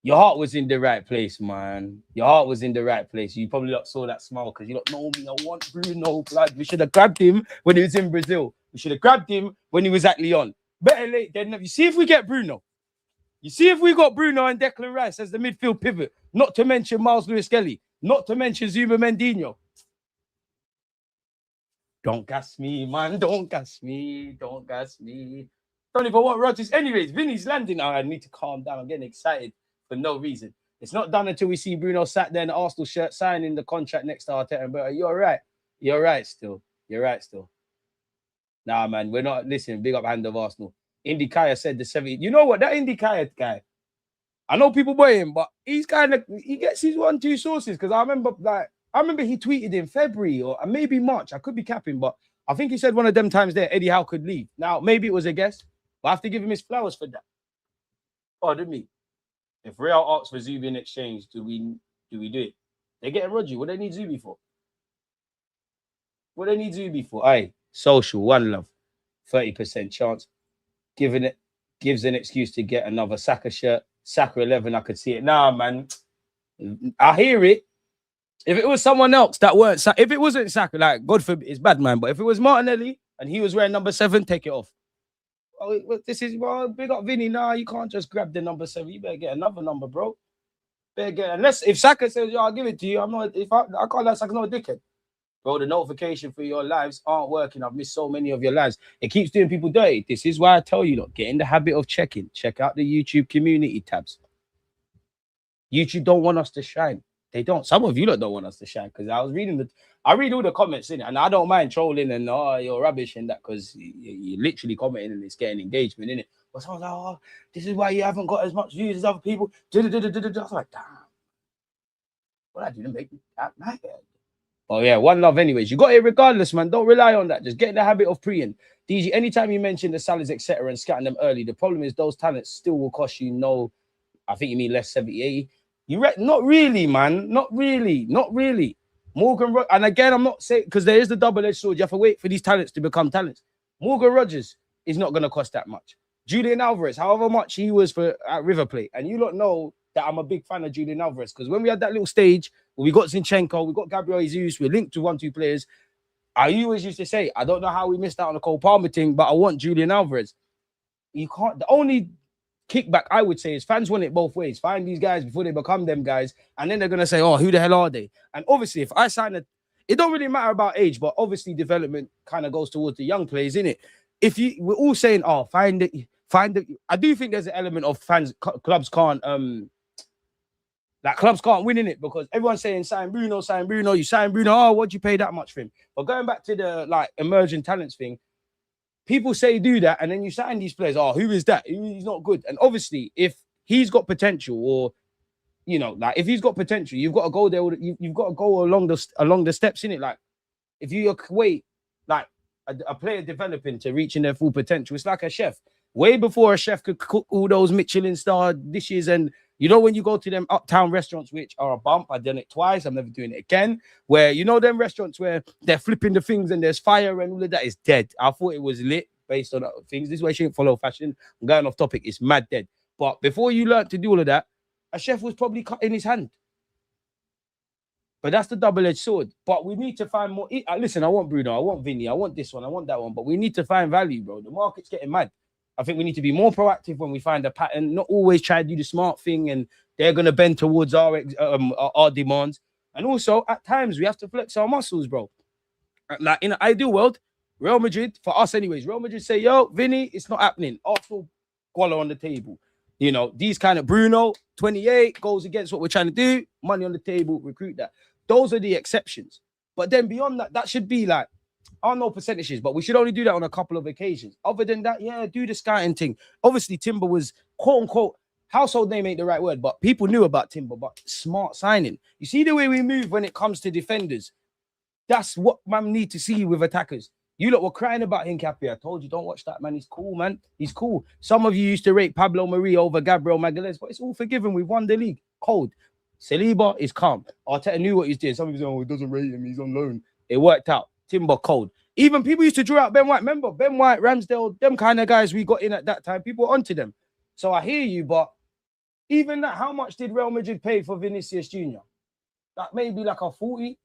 C: Your heart was in the right place, man. Your heart was in the right place. You probably not saw that smile because you don't know me. I want Bruno, blood. We should have grabbed him when he was in Brazil. We should have grabbed him when he was at Lyon. Better late than never. You see if we get Bruno. You see if we got Bruno and Declan Rice as the midfield pivot. Not to mention Miles Lewis-Skelly. Not to mention Zuma Mendinho. Don't gas me, man. Don't gas me. Don't even want Rodgers. Anyways, Vinny's landing now. I need to calm down. I'm getting excited for no reason. It's not done until we see Bruno sat there in the Arsenal shirt signing the contract next to Arteta. But you're right. You're right still. Nah, man. We're not. Listen, big up hand of Arsenal. Indy Kaya said the 70. You know what? That Indy Kaya guy, I know people boy him, but he gets his 1-2 sources. Because I remember he tweeted in February or maybe March. I could be capping, but I think he said one of them times there, Eddie Howe could leave. Now, maybe it was a guess, but I have to give him his flowers for that. Pardon me. If Real asks for Zubi in exchange, do we do it? They're getting Roger. What do they need Zubi for? Aye, social, one love, 30% chance. Gives an excuse to get another Saka shirt. Saka 11, I could see it. Nah, man. I hear it. If it was someone else that weren't if it wasn't Saka, like, God forbid, it's bad, man. But if it was Martinelli and he was wearing number 7, take it off. Oh, big up Vini. Nah, you can't just grab the number 7. You better get another number, bro. Unless if Saka says, "Yo, I'll give it to you," I can't let Saka know a dickhead. Bro, the notification for your lives aren't working. I've missed so many of your lives. It keeps doing people dirty. This is why I tell you, look, get in the habit of checking. Check out the YouTube community tabs. YouTube don't want us to shine. They don't. Some of you lot don't want us to shine because I read all the comments in it, and I don't mind trolling and you're rubbish and that because you're literally commenting and it's getting engagement in it. But someone's like, oh, this is why you haven't got as much views as other people. I was like, damn, what I do to make me that mad? Oh yeah, one love anyways. You got it regardless, man. Don't rely on that. Just get in the habit of preying. DG, anytime you mention the salaries, etc., and scatting them early, the problem is those talents still will cost you I think you mean less 70, 80. Not really, man. Not really. And again, I'm not saying because there is the double-edged sword. You have to wait for these talents to become talents. Morgan Rogers is not going to cost that much. Julian Alvarez, however much he was at River Plate, and you lot know that I'm a big fan of Julian Alvarez because when we had that little stage where we got Zinchenko, we got Gabriel Jesus, we're linked to 1-2 players. I always used to say, I don't know how we missed out on the Cole Palmer thing, but I want Julian Alvarez. You can't. The only kickback I would say is fans want it both ways. Find these guys before they become them guys, and then they're gonna say, "Oh, who the hell are they?" And obviously, if I sign it don't really matter about age, but obviously development kind of goes towards the young players, innit? We're all saying, "Oh, find it." I do think there's an element of clubs can't win in it because everyone's saying sign Bruno. You sign Bruno. Oh, what'd you pay that much for him? But going back to the emerging talents thing. People say do that, and then you sign these players. Oh, who is that? He's not good. And obviously, if he's got potential, or if he's got potential, you've got to go there. You've got to go along the steps in it. Like if you wait, like a player developing to reaching their full potential, it's like a chef. Way before a chef could cook all those Michelin star dishes, and when you go to them uptown restaurants, which are a bump, I've done it twice, I'm never doing it again, where them restaurants where they're flipping the things and there's fire and all of that is dead. I thought it was lit based on things. This way she didn't follow fashion. I'm going off topic. It's mad dead. But before you learned to do all of that, a chef was probably cutting his hand. But that's the double-edged sword. But we need to find more. Listen, I want Bruno, I want Vini, I want this one, I want that one. But we need to find value, bro. The market's getting mad. I think we need to be more proactive when we find a pattern, not always try to do the smart thing and they're going to bend towards our demands. And also, at times, we have to flex our muscles, bro. Like in an ideal world, Real Madrid, for us anyways, Real Madrid say, yo, Vini, it's not happening. Arsenal, Guala on the table. These kind of Bruno, 28, goes against what we're trying to do, money on the table, recruit that. Those are the exceptions. But then beyond that, that should be like, I don't know percentages, but we should only do that on a couple of occasions. Other than that, yeah, do the scouting thing. Obviously, Timber was, quote unquote, household name ain't the right word, but people knew about Timber, but smart signing. You see the way we move when it comes to defenders? That's what man need to see with attackers. You lot were crying about Hincapié. I told you, don't watch that, man. He's cool, man. He's cool. Some of you used to rate Pablo Marie over Gabriel Magalhaes, but it's all forgiven. We've won the league. Cold. Saliba is calm. Arteta knew what he's doing. Some people say, oh, he doesn't rate him. He's on loan. It worked out. Timber cold. Even people used to draw out Ben White. Remember, Ben White, Ramsdale, them kind of guys we got in at that time. People were onto them. So I hear you, but even that, how much did Real Madrid pay for Vinicius Jr.? That may be like a 40.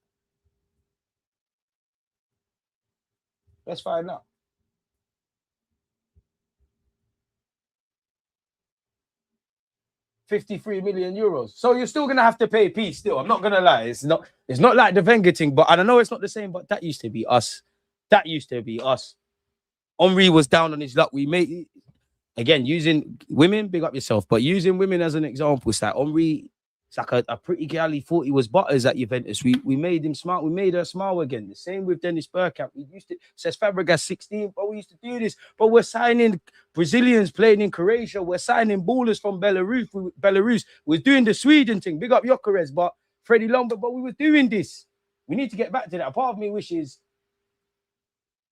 C: Let's find out. €53 million. So you're still gonna have to pay P still. I'm not gonna lie. It's not like the Wenger thing, but I don't know it's not the same, but that used to be us. Henry was down on his luck. We made again using women, big up yourself, but using women as an example, it's like Henry, it's like a pretty gal he thought he was butters at Juventus. We made him smart, we made her smile again. The same with Dennis Bergkamp. We used to says Fabregas 16, but we used to do this. But we're signing Brazilians playing in Croatia, we're signing ballers from Belarus. We're doing the Sweden thing, big up Gyökeres, but Freddie Lombard, but we were doing this. We need to get back to that. A part of me wishes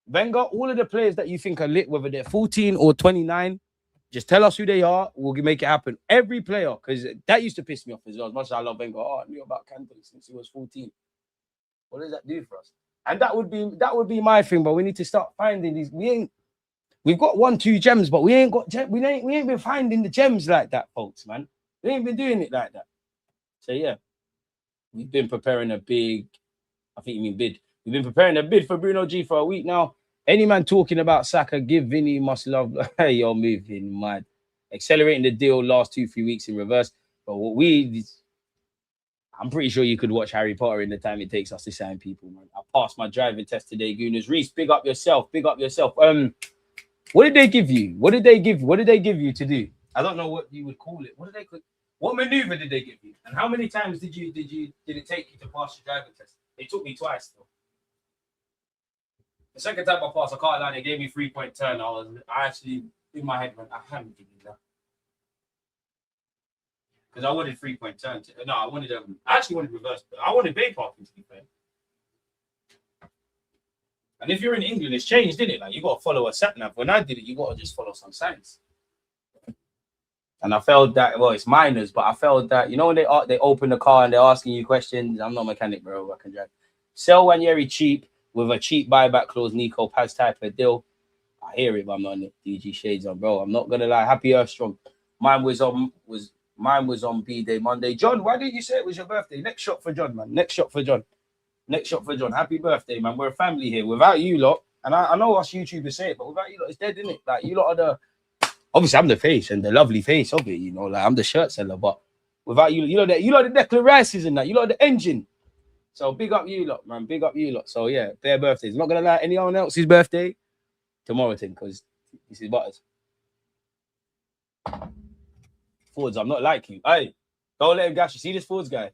C: Wenger, all of the players that you think are lit, whether they're 14 or 29, just tell us who they are. We'll make it happen. Every player, because that used to piss me off as well. As much as I love Wenger, I knew about Kante since he was 14. What does that do for us? And that would be my thing. But we need to start finding these. We've got 1-2 gems, but we ain't been finding the gems like that, folks, man. We ain't been doing it like that. So yeah, we've been preparing a big. I think you mean bid. We've been preparing a bid for Bruno G for a week now. Any man talking about Saka, give Vini must love. Hey, you're moving mad. Accelerating the deal last 2-3 weeks in reverse. But I'm pretty sure you could watch Harry Potter in the time it takes us to sign people, man. passed my driving test today, Gooners. Reese, big up yourself. Big up yourself. What did they give you? What did they give you to do? I don't know what you would call it. What maneuver did they give you? And how many times did it take you to pass your driving test? They took me twice though. The second time I passed, I can't lie, they gave me 3-point turn. I actually in my head went, I haven't given that. Because I wanted 3-point turn. I actually wanted reverse. I wanted bay parking to be fair. And if you're in England, it's changed, didn't it? Like you got to follow a sat nav. When I did it, you got to just follow some signs. And I felt that, well, it's minors, but I felt that, you know, when they open the car and they're asking you questions, I'm not a mechanic, bro. I can drive. Sell Nwaneri cheap with a cheap buyback clause, Nico Paz type of deal. I hear it, but I'm not on it. DG shades on, bro. I'm not gonna lie. Happy Earth Strong. Mine was on B-Day Monday. John, why didn't you say it was your birthday? Next shot for John, man. Next shot for John. Happy birthday, man. We're a family here. Without you lot, and I know us YouTubers say it, but without you lot, it's dead, isn't it? Like you lot are the. Obviously, I'm the face and the lovely face of it, you know. Like I'm the shirt seller, but without you, you know the Declan Rices and that. You lot the engine. So big up you lot, man. Big up you lot. So yeah, their birthdays. I'm not gonna lie, anyone else's birthday tomorrow, because this is Butters. Fords, I'm not like you. Hey, don't let him gash you. See this Fords guy?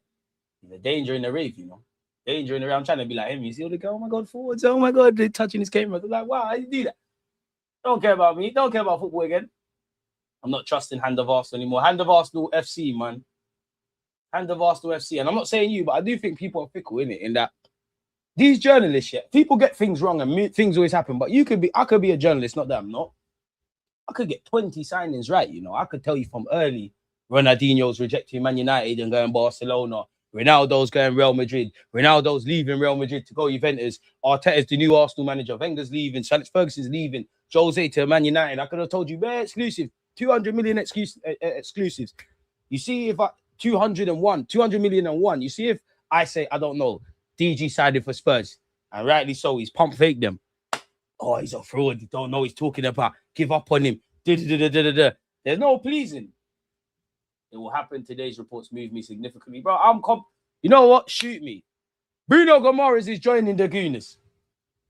C: He's a danger in the rave, you know. Danger in the rave. I'm trying to be like him. You see all the guy, oh my god, Fords, oh my god, they're touching his camera. They're like, wow, how you do that? Don't care about me. Don't care about football again. I'm not trusting Hand of Arsenal anymore. Hand of Arsenal FC, man. Hand of Arsenal FC. And I'm not saying you, but I do think people are fickle, innit? In that these journalists, yeah, people get things wrong and things always happen. But I could be a journalist, not that I'm not. I could get 20 signings right, you know. I could tell you from early, Ronaldinho's rejecting Man United and going Barcelona. Ronaldo's going Real Madrid. Ronaldo's leaving Real Madrid to go Juventus. Arteta's the new Arsenal manager. Wenger's leaving. Alex Ferguson's leaving. Jose to Man United. I could have told you, very exclusive. 200 million exclusives. You see if 200 million and one. You see if I say, I don't know, DG sided for Spurs. And rightly so, he's pump fake them. Oh, he's a fraud. You don't know what he's talking about. Give up on him. There's no pleasing. It will happen. Today's reports move me significantly. Bro, you know what? Shoot me. Bruno Guimarães is joining the Gooners.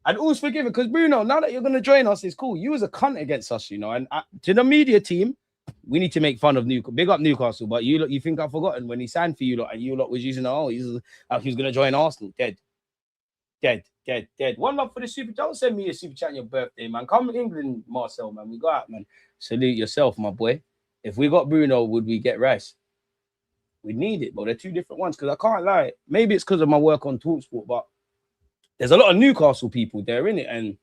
C: And all's forgiven because Bruno, now that you're going to join us, it's cool. You was a cunt against us, you know. And to the media team, we need to make fun of Newcastle. Big up Newcastle, but you think I've forgotten when he signed for you lot and you lot was using, he was going to join Arsenal. Dead. One love for the super. Don't send me a super chat on your birthday, man. Come to England, Marcel, man. We go out, man. Salute yourself, my boy. If we got Bruno, would we get Rice? We need it, but they're two different ones because I can't lie. Maybe it's because of my work on TalkSport, but there's a lot of Newcastle people there, innit? And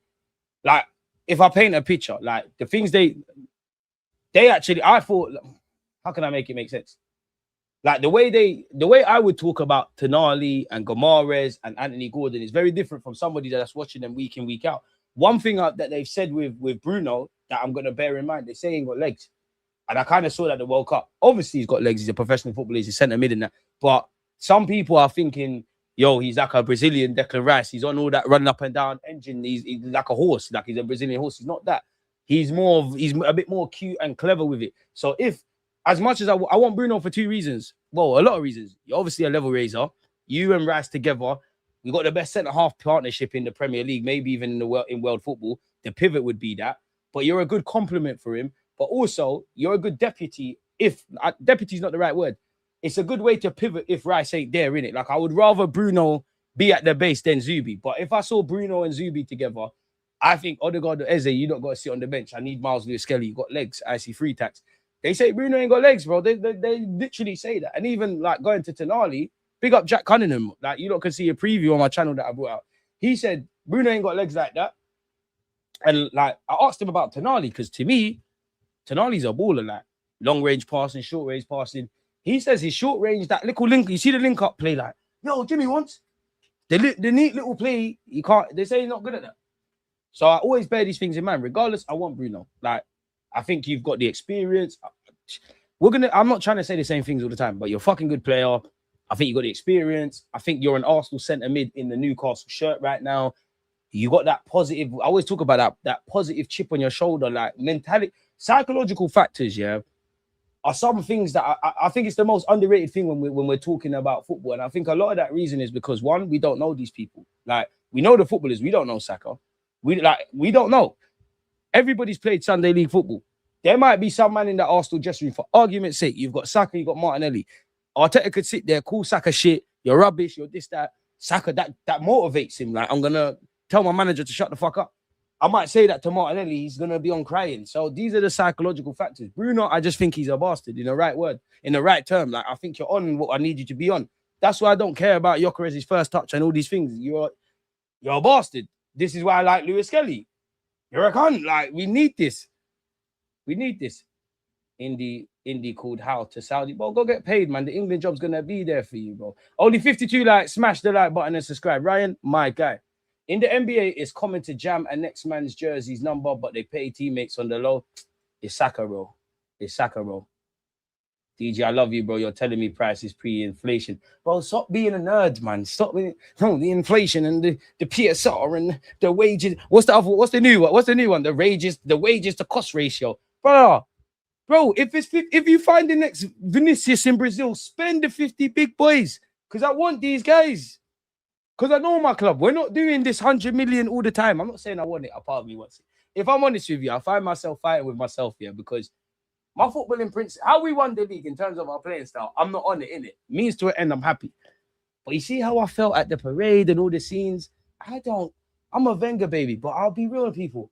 C: like, if I paint a picture, like the things they actually, I thought, how can I make it make sense? Like the way I would talk about Tonali and Guimarães and Anthony Gordon is very different from somebody that's watching them week in, week out. One thing that they've said with Bruno that I'm going to bear in mind, they say he ain't got legs. And I kind of saw that at the World Cup. Obviously, he's got legs. He's a professional footballer. He's a centre mid in that. But some people are thinking, yo, he's like a Brazilian Declan Rice. He's on all that running up and down engine. He's like a horse. Like he's a Brazilian horse. He's not that. He's a bit more cute and clever with it. So as much as I want Bruno for two reasons. Well, a lot of reasons. You're obviously a level raiser. You and Rice together. We got the best centre-half partnership in the Premier League, maybe even in world football. The pivot would be that. But you're a good complement for him. But also, you're a good deputy. Deputy is not the right word. It's a good way to pivot if Rice ain't there, innit? Like, I would rather Bruno be at the base than Zubi. But if I saw Bruno and Zubi together, I think Odegaard or Eze, you don't got to sit on the bench. I need Miles Lewis-Skelly. You got legs. I see free tax. They say Bruno ain't got legs, bro. They literally say that. And even, like, going to Tonali, big up Jack Cunningham. Like, you lot can see a preview on my channel that I brought out. He said, Bruno ain't got legs like that. And, like, I asked him about Tonali because, to me, Tonali's a baller, like long range passing, short range passing. He says his short range, that little link, you see the link up play, like, yo, Jimmy wants the neat little play. You can't, they say he's not good at that. So I always bear these things in mind. Regardless, I want Bruno. Like, I think you've got the experience. I'm not trying to say the same things all the time, but you're a fucking good player. I think you got the experience. I think you're an Arsenal centre mid in the Newcastle shirt right now. You got that positive, I always talk about that positive chip on your shoulder, like mentality. Psychological factors, yeah, are some things that I think it's the most underrated thing when we're talking about football. And I think a lot of that reason is because, one, we don't know these people. Like, We know the footballers. We don't know Saka. We don't know. Everybody's played Sunday League football. There might be some man in the Arsenal dressing room, for argument's sake. You've got Saka, you've got Martinelli. Arteta could sit there, call Saka shit. You're rubbish. You're this, that. Saka, that motivates him. Like, I'm going to tell my manager to shut the fuck up. I might say that to Martinelli. He's going to be on crying. So these are the psychological factors. Bruno, I just think he's a bastard in the right word, in the right term. Like, I think you're on what I need you to be on. That's why I don't care about Gyökeres's first touch and all these things. You're a bastard. This is why I like Lewis Kelly. You're a cunt. Like, we need this. We need this. Indie called Howe to Saudi. Bro, go get paid, man. The England job's going to be there for you, bro. Only 52 likes. Smash the like button and subscribe. Ryan, my guy. In the NBA, it's common to jam a next man's jersey's number, but they pay teammates on the low. It's Saka, bro. It's Saka, bro. DJ, I love you, bro. You're telling me price is pre-inflation. Bro, stop being a nerd, man. Stop being the inflation and the PSR and the wages. What's the new one? The wages to cost ratio. Bro, if you find the next Vinicius in Brazil, spend the 50 big boys. Because I want these guys. Because I know my club. We're not doing this 100 million all the time. I'm not saying I want it. A part of me wants it. If I'm honest with you, I find myself fighting with myself here because my footballing principle, how we won the league in terms of our playing style, I'm not on it, innit? Means to an end, I'm happy. But you see how I felt at the parade and all the scenes? I'm a Wenger baby, but I'll be real with people.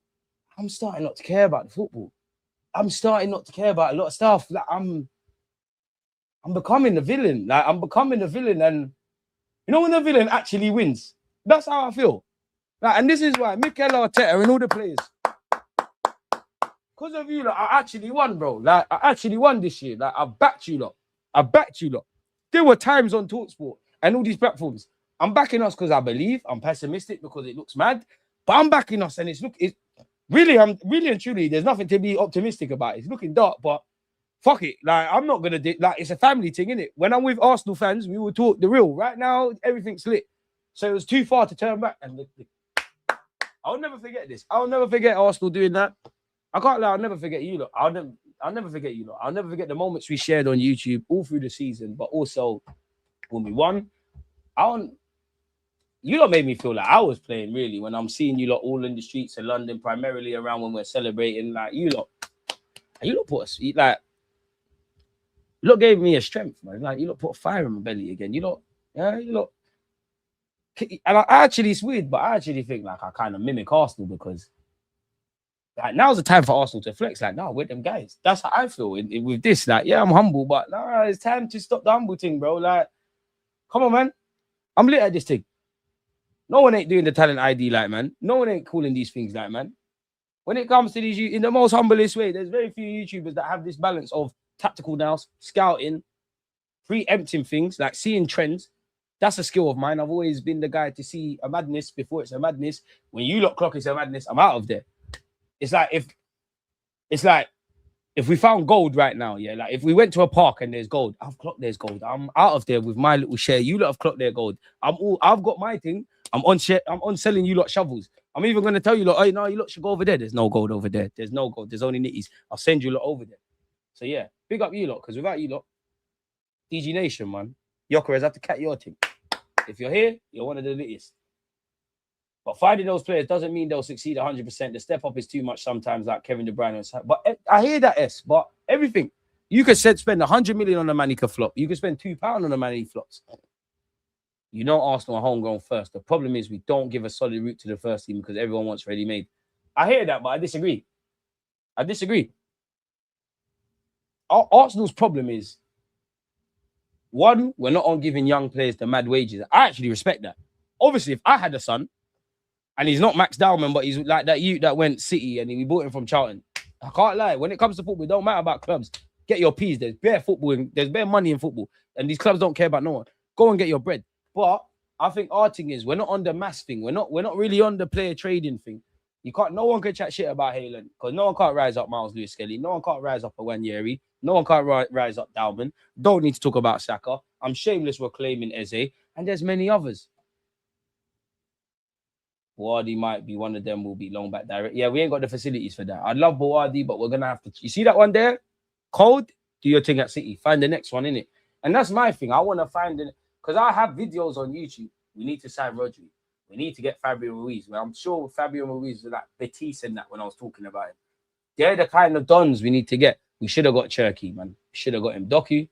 C: I'm starting not to care about the football. I'm starting not to care about a lot of stuff. Like, I'm becoming the villain. Like, I'm becoming the villain. And you know when the villain actually wins? That's how I feel. Like, and this is why Mikel Arteta and all the players, because of you, like, I actually won, bro. Like, I actually won this year. Like, I backed you lot. There were times on TalkSport and all these platforms. I'm backing us because I believe. I'm pessimistic because it looks mad. But I'm backing us, and I'm really and truly, there's nothing to be optimistic about. It's looking dark, but fuck it. Like, I'm not gonna it's a family thing, innit? When I'm with Arsenal fans, we will talk the real. Right now, everything's lit. So it was too far to turn back. And I'll never forget this. I'll never forget Arsenal doing that. I can't lie, I'll never forget you lot. I'll never forget you lot. I'll never forget the moments we shared on YouTube all through the season, but also when we won. You lot made me feel like I was playing, really, when I'm seeing you lot all in the streets of London, primarily around when we're celebrating. Like, you lot put us, like, you lot gave me a strength, man. Like, you lot put fire in my belly again. You lot. And I actually, it's weird, but I actually think, like, I kind of mimic Arsenal because, like, now's the time for Arsenal to flex. Like, no, we're them guys. That's how I feel with this. Like, yeah, I'm humble, but nah, it's time to stop the humble thing, bro. Like, come on, man. I'm lit at this thing. No one ain't doing the talent ID like, man. No one ain't calling these things like, man. When it comes to these, in the most humblest way, there's very few YouTubers that have this balance of tactical nous, scouting, preempting things, like seeing trends. That's a skill of mine. I've always been the guy to see a madness before it's a madness. When you lot clock it's a madness, I'm out of there. It's like if we found gold right now, yeah, like if we went to a park and there's gold, I've clocked there's gold. I'm out of there with my little share. You lot have clocked their gold. I've got my thing. I'm on selling you lot shovels. I'm even going to tell you lot, oh, no, you lot should go over there. There's no gold over there. There's no gold. There's only nitties. I'll send you lot over there. So yeah, big up you lot, because without you lot, DG Nation, man, Gyökeres have to cat your team. If you're here, you're one of the nitties. But finding those players doesn't mean they'll succeed 100%. The step up is too much sometimes, like Kevin De Bruyne. But I hear that, but everything. You could spend 100 million on a man, he could flop. You could spend £2 on a man, he flops. You know Arsenal are homegrown first. The problem is we don't give a solid route to the first team because everyone wants ready-made. I hear that, but I disagree. Arsenal's problem is, one, we're not on giving young players the mad wages. I actually respect that. Obviously, if I had a son, and he's not Max Dowman, but he's like that youth that went City and we bought him from Charlton. I can't lie. When it comes to football, it don't matter about clubs. Get your P's. There's bare football. There's bare money in football. And these clubs don't care about no one. Go and get your bread. But I think our thing is we're not on the mass thing. We're not really on the player trading thing. No one can chat shit about Haaland because no one can't rise up Miles Lewis Kelly. No one can't rise up Nwaneri. No one can't rise up Dowman. Don't need to talk about Saka. I'm shameless we're claiming Eze. And there's many others. Boadi might be one of them. Will be long back direct. Yeah, we ain't got the facilities for that. I love Boadi, but we're gonna have to. You see that one there? Cold. Do your thing at City. Find the next one in it. And that's my thing. I want to find it because I have videos on YouTube. We need to sign Rodri.
B: We need to get Fabio Ruiz. Well, I'm sure Fabio Ruiz was like Betis and that when I was talking about him. They're the kind of dons we need to get. We should have got Cherky, man. Should have got him. Doku.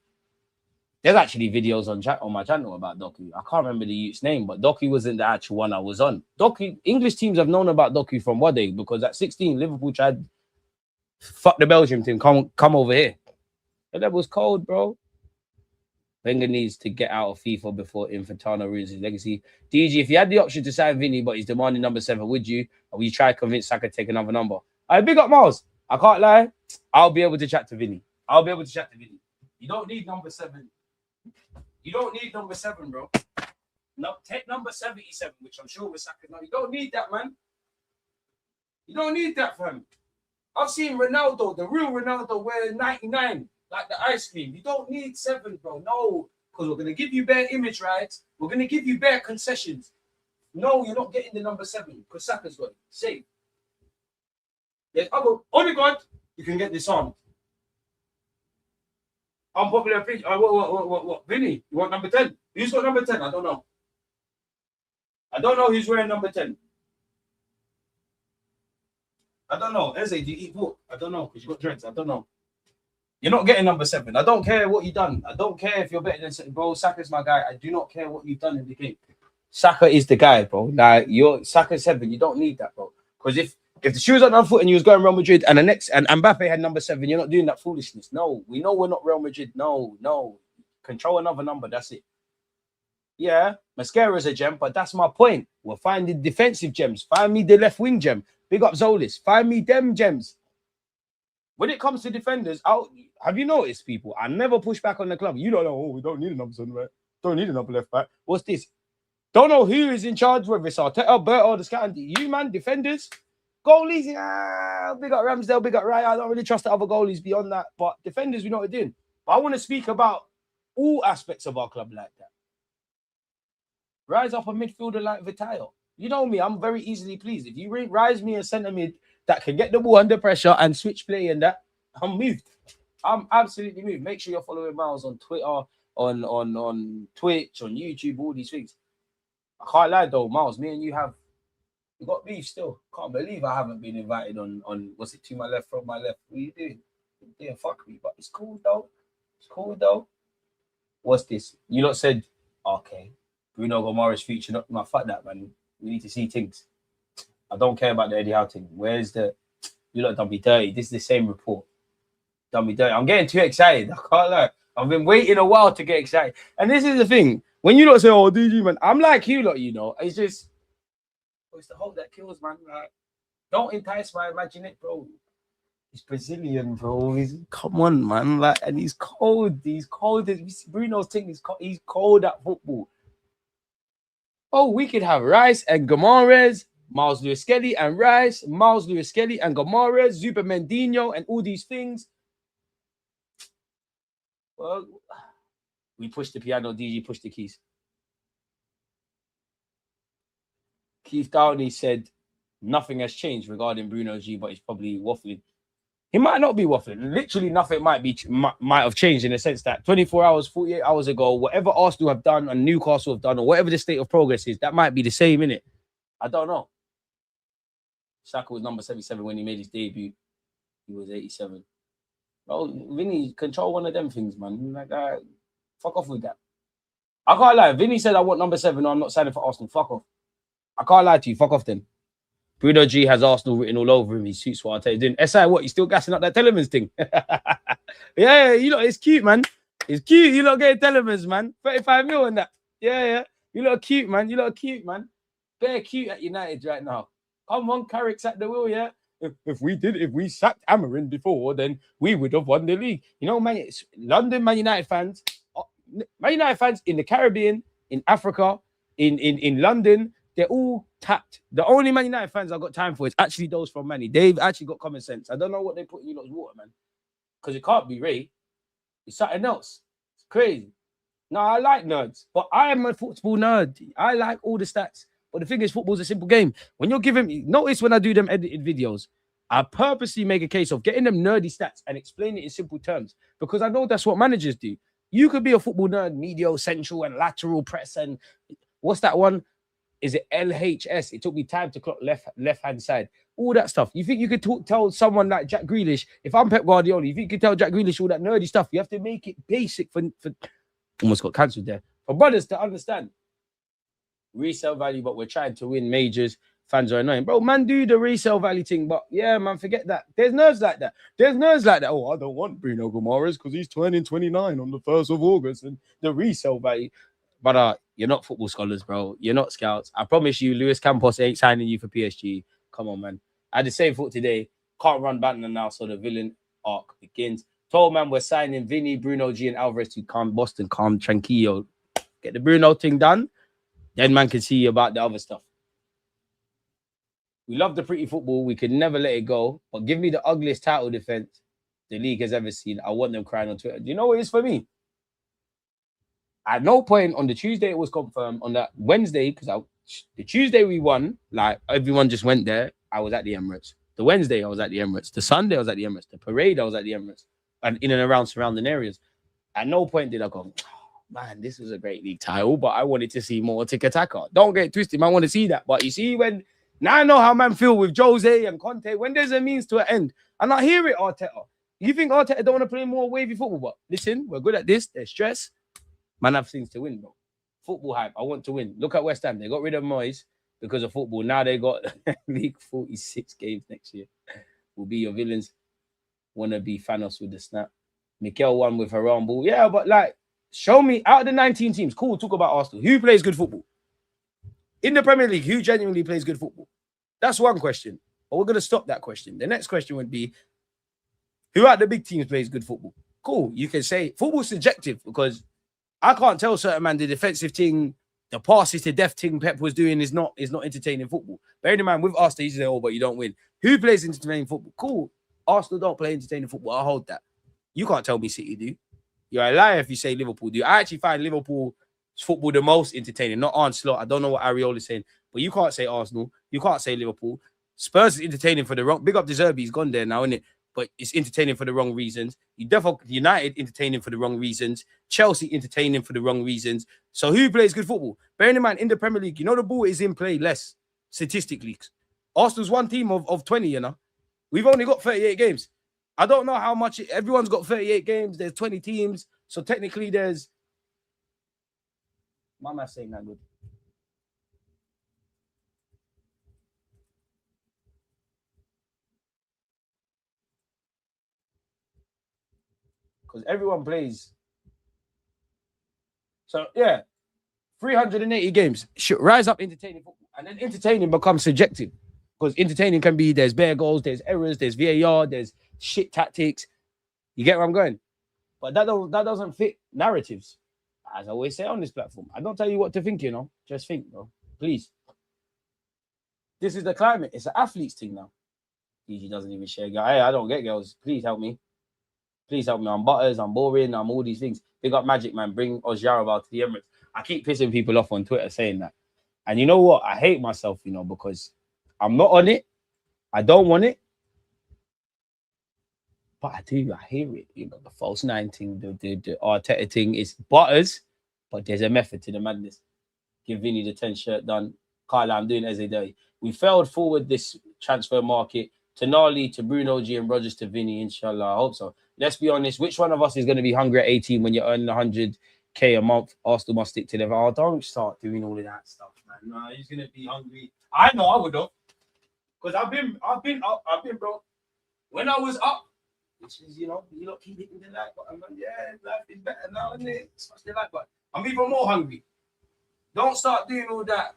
B: There's actually videos on my channel about Doku. I can't remember the youth's name, but Doku wasn't the actual one I was on. Doku, English teams have known about Doku from Wade because at 16, Liverpool tried fuck the Belgium team. Come over here. The level's cold, bro. Wenger needs to get out of FIFA before Infantino ruins his legacy. DG, if you had the option to sign Vini, but he's demanding number 7, would you? Or will you try to convince Saka to take another number? I big up Miles. I can't lie. I'll be able to chat to Vini. You don't need number 7. You don't need number 7, bro. No, take number 77, which I'm sure was Saka. No, you don't need that, man. You don't need that, fam. I've seen Ronaldo, the real Ronaldo, wear 99. Like the ice cream. You don't need 7, bro. No. Because we're going to give you bare image rights. We're going to give you bare concessions. No, you're not getting the number 7. Because Saka's got it. Safe. There's other... Only God, you can get this on. Unpopular opinion. What? Vini, you want number 10? Who's got number 10? I don't know. I don't know who's wearing number 10. I don't know. Eze, do you eat pork? I don't know. Because you got dreads. I don't know. You're not getting number 7. I don't care what you've done. I don't care if you're better than bro. Saka's my guy. I do not care what you've done in the game. Saka is the guy, bro. Like you're Saka 7. You don't need that, bro. Because if the shoes are on foot and you was going Real Madrid and Mbappe had number 7, you're not doing that foolishness. No, we know we're not Real Madrid. No. Control another number. That's it. Yeah, Mascara's a gem, but that's my point. We're finding defensive gems. Find me the left wing gem. Big up Zolis. Find me them gems. When it comes to defenders, have you noticed, people? I never push back on the club. You don't know, we don't need a number 7, right? Don't need a number left back. What's this? Don't know who is in charge, whether it's Arteta, Bert, or the scout. You, man, defenders. Goalies, big up Ramsdale, big up Raya. I don't really trust the other goalies beyond that. But defenders, we know what we're doing. But I want to speak about all aspects of our club like that. Rise up a midfielder like Vitayo. You know me, I'm very easily pleased. If you rise me a centre mid that can get the ball under pressure and switch play and that, I'm moved. I'm absolutely moved. Make sure you're following Miles on Twitter, on Twitch, on YouTube, all these things. I can't lie though, Miles, me and you got beef still. Can't believe I haven't been invited on what's it, to my left, from my left. What are you doing? Yeah, fuck me, but it's cool though. What's this? You lot said, okay, Bruno Guimarães future. No, fuck that, man. We need to see things. I don't care about the Eddie Howe thing. Where's the... You lot don't be dirty. This is the same report. Don't be dirty. I'm getting too excited. I can't lie. I've been waiting a while to get excited. And this is the thing. When you lot say, oh, DG, man, I'm like you lot, you know. It's just... It's the hope that kills, man. Like, don't entice my imagination, bro. He's Brazilian, bro. Come on, man. Like, and he's cold. Bruno's thing is cold. He's cold at football. Oh, we could have Rice and Guimarães, Miles Lewis-Skelly and Rice, Miles Lewis-Skelly and Guimarães, Zuba Mendinho, and all these things. Well, we push the piano, DG push the keys. Keith Downey said nothing has changed regarding Bruno G, but he's probably waffling. He might not be waffling. Literally nothing might have changed in the sense that 24 hours, 48 hours ago, whatever Arsenal have done and Newcastle have done, or whatever the state of progress is, that might be the same, innit? I don't know. Saka was number 77 when he made his debut. He was 87. Bro, Vini, control one of them things, man. Like, fuck off with that. I can't lie. Vini said I want number 7. No, I'm not signing for Arsenal. Fuck off. I can't lie to you. Fuck off then. Bruno G has Arsenal written all over him. He suits what I tell you. Doing SI, what? He's still gassing up that Telemans thing. Yeah, you know, it's cute, man. It's cute. You lot getting Telemans, man. 35 mil and that. Yeah. You lot cute, man. Very cute at United right now. Come on, Carrick's at the wheel, yeah. If we sacked Amarin before, then we would have won the league. You know, man, it's London Man United fans in the Caribbean, in Africa, in London, they're all tapped. The only Man United fans I've got time for is actually those from Manny. They've actually got common sense. I don't know what they put in you lot's water, man. Because it can't be Ray. It's something else. It's crazy. No, I like nerds, but I am a football nerd. I like all the stats. But the thing is, football's a simple game. When you're giving me, notice when I do them edited videos, I purposely make a case of getting them nerdy stats and explain it in simple terms because I know that's what managers do. You could be a football nerd, medial, central, and lateral press, and what's that one?
C: Is it LHS? It took me time to clock left hand side. All that stuff. You think you could tell someone like Jack Grealish, if I'm Pep Guardiola, you think you could tell Jack Grealish all that nerdy stuff? You have to make it basic for almost got cancelled there. For brothers to understand. Resale value, but we're trying to win majors. Fans are annoying. Bro, man, do the resale value thing, but yeah, man, forget that. There's nerds like that. There's nerds like that. Oh, I don't want Bruno Guimarães because he's turning 29 on the 1st of August and the resale value. But you're not football scholars, bro. You're not scouts. I promise you, Luis Campos ain't signing you for PSG. Come on, man. I had the same thought today. Can't run Banner now, so the villain arc begins. 12 man, we're signing Vini, Bruno G, and Alvarez to calm Boston, calm tranquillo. Get the Bruno thing done. Then man can see about the other stuff. We love the pretty football. We could never let it go. But give me the ugliest title defense the league has ever seen. I want them crying on Twitter. Do you know what it is for me? At no point on the Tuesday it was confirmed. On that Wednesday, because the Tuesday we won, like everyone just went there. I was at the Emirates. The Wednesday I was at the Emirates. The Sunday I was at the Emirates. The parade I was at the Emirates, and in and around surrounding areas. At no point did I go, oh, man, this was a great league title, but I wanted to see more tiki-taka. Don't get twisted, man. I want to see that. But you see, when now I know how man feel with Jose and Conte, when there's a means to an end, and I hear it, Arteta. You think Arteta don't want to play more wavy football? But listen, we're good at this. There's stress. Man have things to win, bro. Football hype. I want to win. Look at West Ham. They got rid of Moyes because of football. Now they got league 46 games next year. Will be your villains. Wanna be Thanos with the snap. Mikel won with her own ball. Yeah, but like, show me out of the 19 teams. Cool, talk about Arsenal. Who plays good football? In the Premier League, who genuinely plays good football? That's one question. But we're going to stop that question. The next question would be, who out the big teams plays good football? Cool. You can say football's subjective because I can't tell certain man the defensive thing, the passes to death thing Pep was doing is not entertaining football. Bearing in mind, with Arsenal, he's there, oh, but you don't win. Who plays entertaining football? Cool. Arsenal don't play entertaining football. I'll hold that. You can't tell me City do. You're a liar if you say Liverpool do. I actually find Liverpool's football the most entertaining, not Arsenal. I don't know what Ariol is saying, but you can't say Arsenal. You can't say Liverpool. Spurs is entertaining for the wrong. Big up De Zerbi, he's gone there now, isn't it? But it's entertaining for the wrong reasons. United entertaining for the wrong reasons. Chelsea entertaining for the wrong reasons. So who plays good football? Bearing in mind, in the Premier League, you know the ball is in play less statistically. Arsenal's one team of 20, you know. We've only got 38 games. I don't know how much. Everyone's got 38 games. There's 20 teams. So technically there's... My man's saying that good. Because everyone plays. So, yeah. 380 games. Should rise up entertaining football. And then entertaining becomes subjective. Because entertaining can be, there's bare goals, there's errors, there's VAR, there's shit tactics. You get where I'm going? But that doesn't fit narratives. As I always say on this platform, I don't tell you what to think, you know. Just think, bro. Please. This is the climate. It's an athlete's thing now. He doesn't even share girls. Hey, I don't get girls. Please help me. Please help me. I'm butters. I'm boring. I'm all these things. Big up Magic, man. Bring Ozjarabal to the Emirates. I keep pissing people off on Twitter saying that. And you know what? I hate myself, you know, because I'm not on it. I don't want it. But I do. I hear it. You know, the false 19, the Arteta thing is butters, but there's a method to the madness. Give Vini the 10 shirt done. Carla, I'm doing as a day. We failed forward this transfer market. Tonali to Bruno G and Rogers to Vini, inshallah. I hope so. Let's be honest. Which one of us is going to be hungry at 18 when you're earning 100K a month? Arsenal must stick to them. Oh, don't start doing all of that stuff, man. No, he's going to be hungry. I know I would have. Because I've been up, bro. When I was up, which is, you know, you lot keep hitting the like button, man. Yeah, life is better now, isn't it? Smash the like button. I'm even more hungry. Don't start doing all that.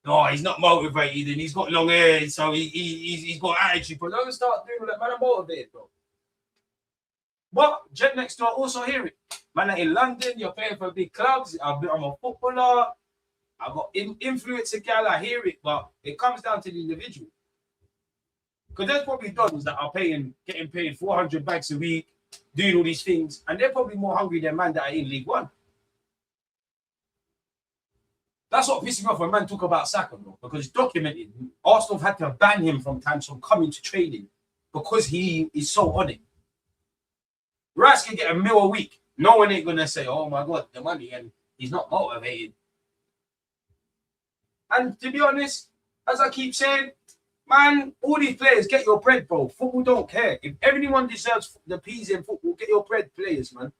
C: No, he's not motivated and he's got long hair, so he's got attitude. But don't start doing all that, man. I'm motivated, bro. But Jet next door also hear it. Man, in London, you're paying for big clubs. I'm a footballer. I've got influencer gal. I hear it, but it comes down to the individual. Because there's probably dons that are getting paid 400 bags a week, doing all these things, and they're probably more hungry than man that are in League One. That's what pisses me off when man talk about Saka, bro, because it's documented. Arsenal have had to ban him from times from coming to training because he is so on it. Rice can get $1 million a week. No one ain't gonna say, "Oh my God, the money," and he's not motivated.
B: And to be honest, as I keep saying, man, all these players, get your bread, bro. Football don't care. If everyone deserves the peas in football, get your bread, players, man.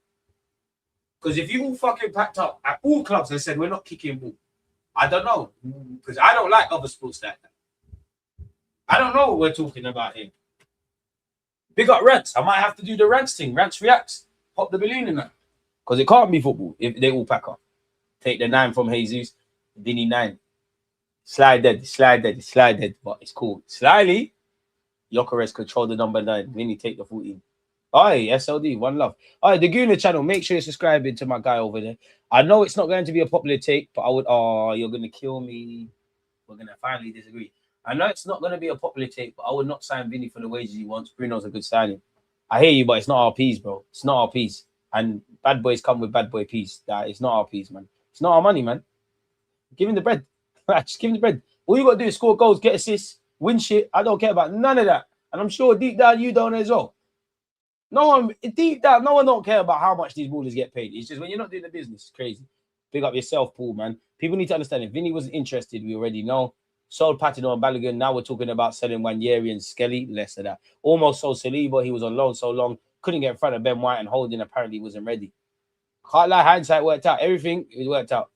B: Because if you all fucking packed up at all clubs and said, we're not kicking ball, I don't know. Because I don't like other sports like that. I don't know what we're talking about here. Big up Rants. I might have to do the Rants thing. Rants reacts. Pop the balloon in that. Because it can't be football if they all pack up. Take the 9 from Jesus. Vini 9. Slide dead. But it's cool. Slyly, Gyökeres control the number 9. Vini take the 14. Aye, SLD, one love. Aye, the Guna channel. Make sure you're subscribing to my guy over there. I know it's not going to be a popular take, but I would. Oh, you're gonna kill me. We're gonna finally disagree. I know it's not gonna be a popular take, but I would not sign Vini for the wages he wants. Bruno's a good signing. I hear you, but it's not our piece, bro. It's not our piece. And bad boys come with bad boy piece. That it's not our piece, man. It's not our money, man. Give him the bread. Just give him the bread. All you gotta do is score goals, get assists, win shit. I don't care about none of that. And I'm sure deep down you don't as well. No one deep down, no one don't care about how much these ballers get paid. It's just when you're not doing the business, it's crazy. Big up yourself, Paul, man. People need to understand if Vini wasn't interested, we already know. Sold Patino and Balogun. Now we're talking about selling Nwaneri and Skelly. Less of that. Almost sold Saliba. He was on loan so long. Couldn't get in front of Ben White, and Holding apparently wasn't ready. Can't lie, hindsight worked out. Everything it worked out.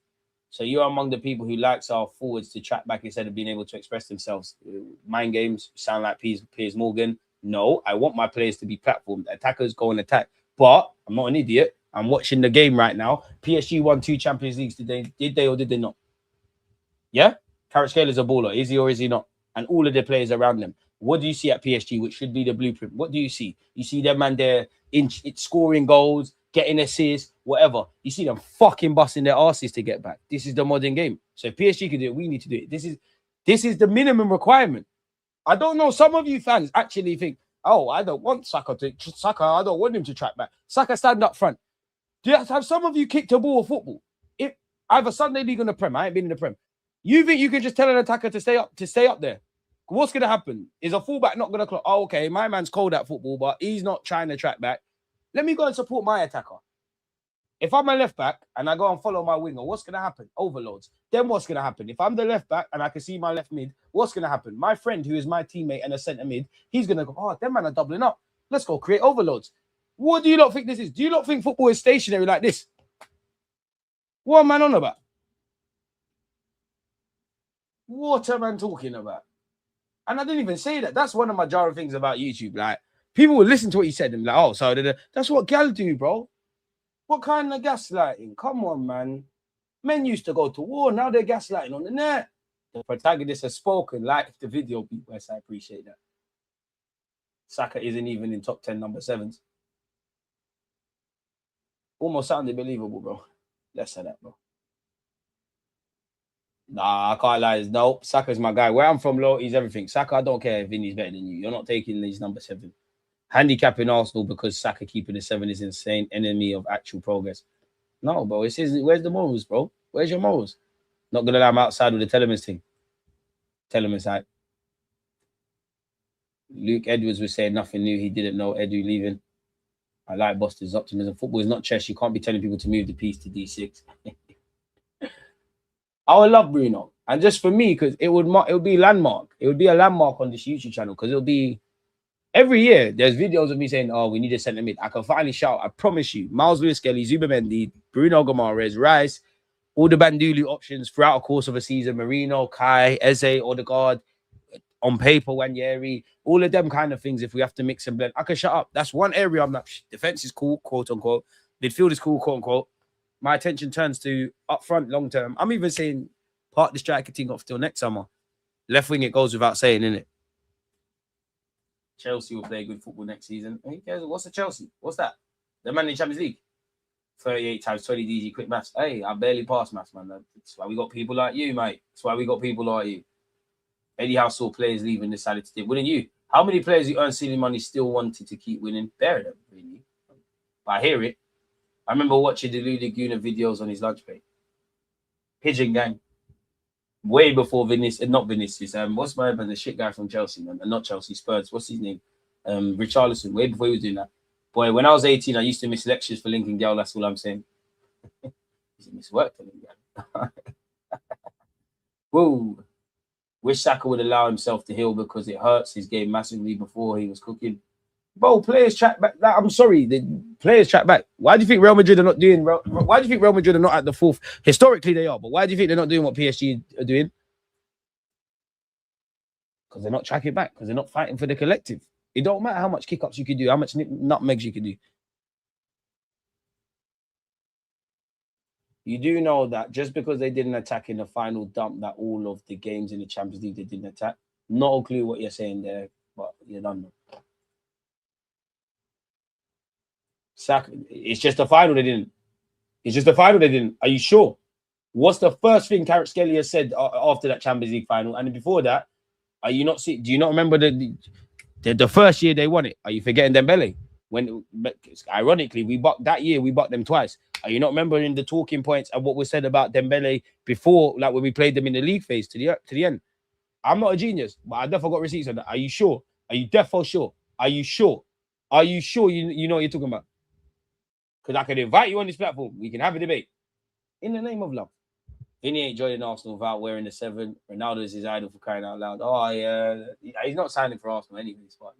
B: So you're among the people who likes our forwards to track back instead of being able to express themselves. Mind games sound like Piers Morgan. No, I want my players to be platformed. Attackers go and attack. But I'm not an idiot. I'm watching the game right now. PSG won 2 Champions Leagues. Did they or did they not? Yeah? Kvaratskhelia is a baller. Is he or is he not? And all of the players around them. What do you see at PSG, which should be the blueprint? What do you see? You see them man there scoring goals, getting assists, whatever. You see them fucking busting their asses to get back. This is the modern game. So if PSG can do it, we need to do it. This is the minimum requirement. I don't know. Some of you fans actually think, oh, I don't want Saka. I don't want him to track back. Saka stand up front. Have some of you kicked a ball of football? If I have a Sunday league on the Prem, I ain't been in the Prem. You think you can just tell an attacker to stay up there? What's gonna happen? Is a fullback not gonna clock? Oh, okay, my man's cold at football, but he's not trying to track back. Let me go and support my attacker. If I'm a left back and I go and follow my winger, what's going to happen? Overloads. Then what's going to happen? If I'm the left back and I can see my left mid, what's going to happen? My friend, who is my teammate and a centre mid, he's going to go, oh, them man are doubling up. Let's go create overloads. What do you not think this is? Do you not think football is stationary like this? What am I on about? What am I talking about? And I didn't even say that. That's one of my jarring things about YouTube. Like, people will listen to what you said and be like, oh, so that's what gal do, bro. What kind of gaslighting? Come on, man. Men used to go to war. Now they're gaslighting on the net. The protagonist has spoken. Like the video, West. I appreciate that. Saka isn't even in top 10 number 7s. Almost sounded believable, bro. Less of that, bro. Nah, I can't lie. Nope. Saka's my guy. Where I'm from, low, he's everything. Saka, I don't care if Vini's better than you. You're not taking these number 7. Handicapping Arsenal because Saka keeping the 7 is insane. Enemy of actual progress. No, bro. It says, where's the morals, bro? Where's your morals? Not gonna lie, I'm outside with the Telemans thing. Telemans side. Luke Edwards was saying nothing new. He didn't know Edu leaving. I like Boston's optimism. Football is not chess. You can't be telling people to move the piece to D6. I would love Bruno. And just for me, because it would be landmark. It would be a landmark on this YouTube channel because it'll be every year. There's videos of me saying, oh, we need a centre mid. I can finally shout, I promise you, Miles Lewis-Skelly, Zubamendi, Bruno Guimarães, Rice, all the Bandulu options throughout the course of a season, Marino, Kai, Eze, Odegaard, on paper, Nwaneri, all of them kind of things. If we have to mix and blend, I can shut up. That's one area I'm like, defense is cool, quote unquote. Midfield is cool, quote unquote. My attention turns to up front, long term. I'm even saying part the striker thing off till next summer. Left wing, it goes without saying, innit? Chelsea will play good football next season. Who cares? What's the Chelsea? What's that? They're man in Champions League. 38 times 20 DG quick maths. Hey, I barely pass maths, man. That's why we got people like you, mate. That's why we got people like you. Eddie Howe saw players leaving, decided to stay. Wouldn't you? How many players who earn ceiling money still wanted to keep winning? Bare them, really. But I hear it. I remember watching the Lou Laguna videos on his lunch break. Pigeon Gang. Way before Vinicius, not Vinicius. What's my name? The shit guy from Chelsea, man. And not Chelsea, Spurs. What's his name? Richarlison. Way before he was doing that. Boy, when I was 18, I used to miss lectures for Lincoln Girl. That's all I'm saying. He miss work for Lincoln Girl.
C: Whoa. Wish Saka would allow himself to heal because it hurts his game massively before he was cooking. Bro, players track back. I'm sorry, the players track back. Why do you think Real Madrid are not doing? Why do you think Real Madrid are not at the fourth? Historically, they are, but why do you think they're not doing what PSG are doing? Because they're not tracking back. Because they're not fighting for the collective. It don't matter how much kick-ups you can do, how much nutmegs you can do. You do know that just because they didn't attack in the final dump, that all of the games in the Champions League they didn't attack. Not a clue what you're saying there, but you don't know. Saka, it's just the final they didn't. It's just the final they didn't. Are you sure? What's the first thing Kvaratskhelia said after that Champions League final? And before that, are you not see? Do you not remember the first year they won it? Are you forgetting Dembele? When ironically we bucked them twice. Are you not remembering the talking points and what was said about Dembele before, like when we played them in the league phase to the end? I'm not a genius, but I definitely got receipts on that. Are you sure? Are you definitely sure? Are you sure? Are you sure you know what you're talking about? Because I can invite you on this platform. We can have a debate. In the name of love. Vini ain't joining Arsenal without wearing the 7. Ronaldo is his idol for crying out loud. Oh, yeah. He's not signing for Arsenal anyways. But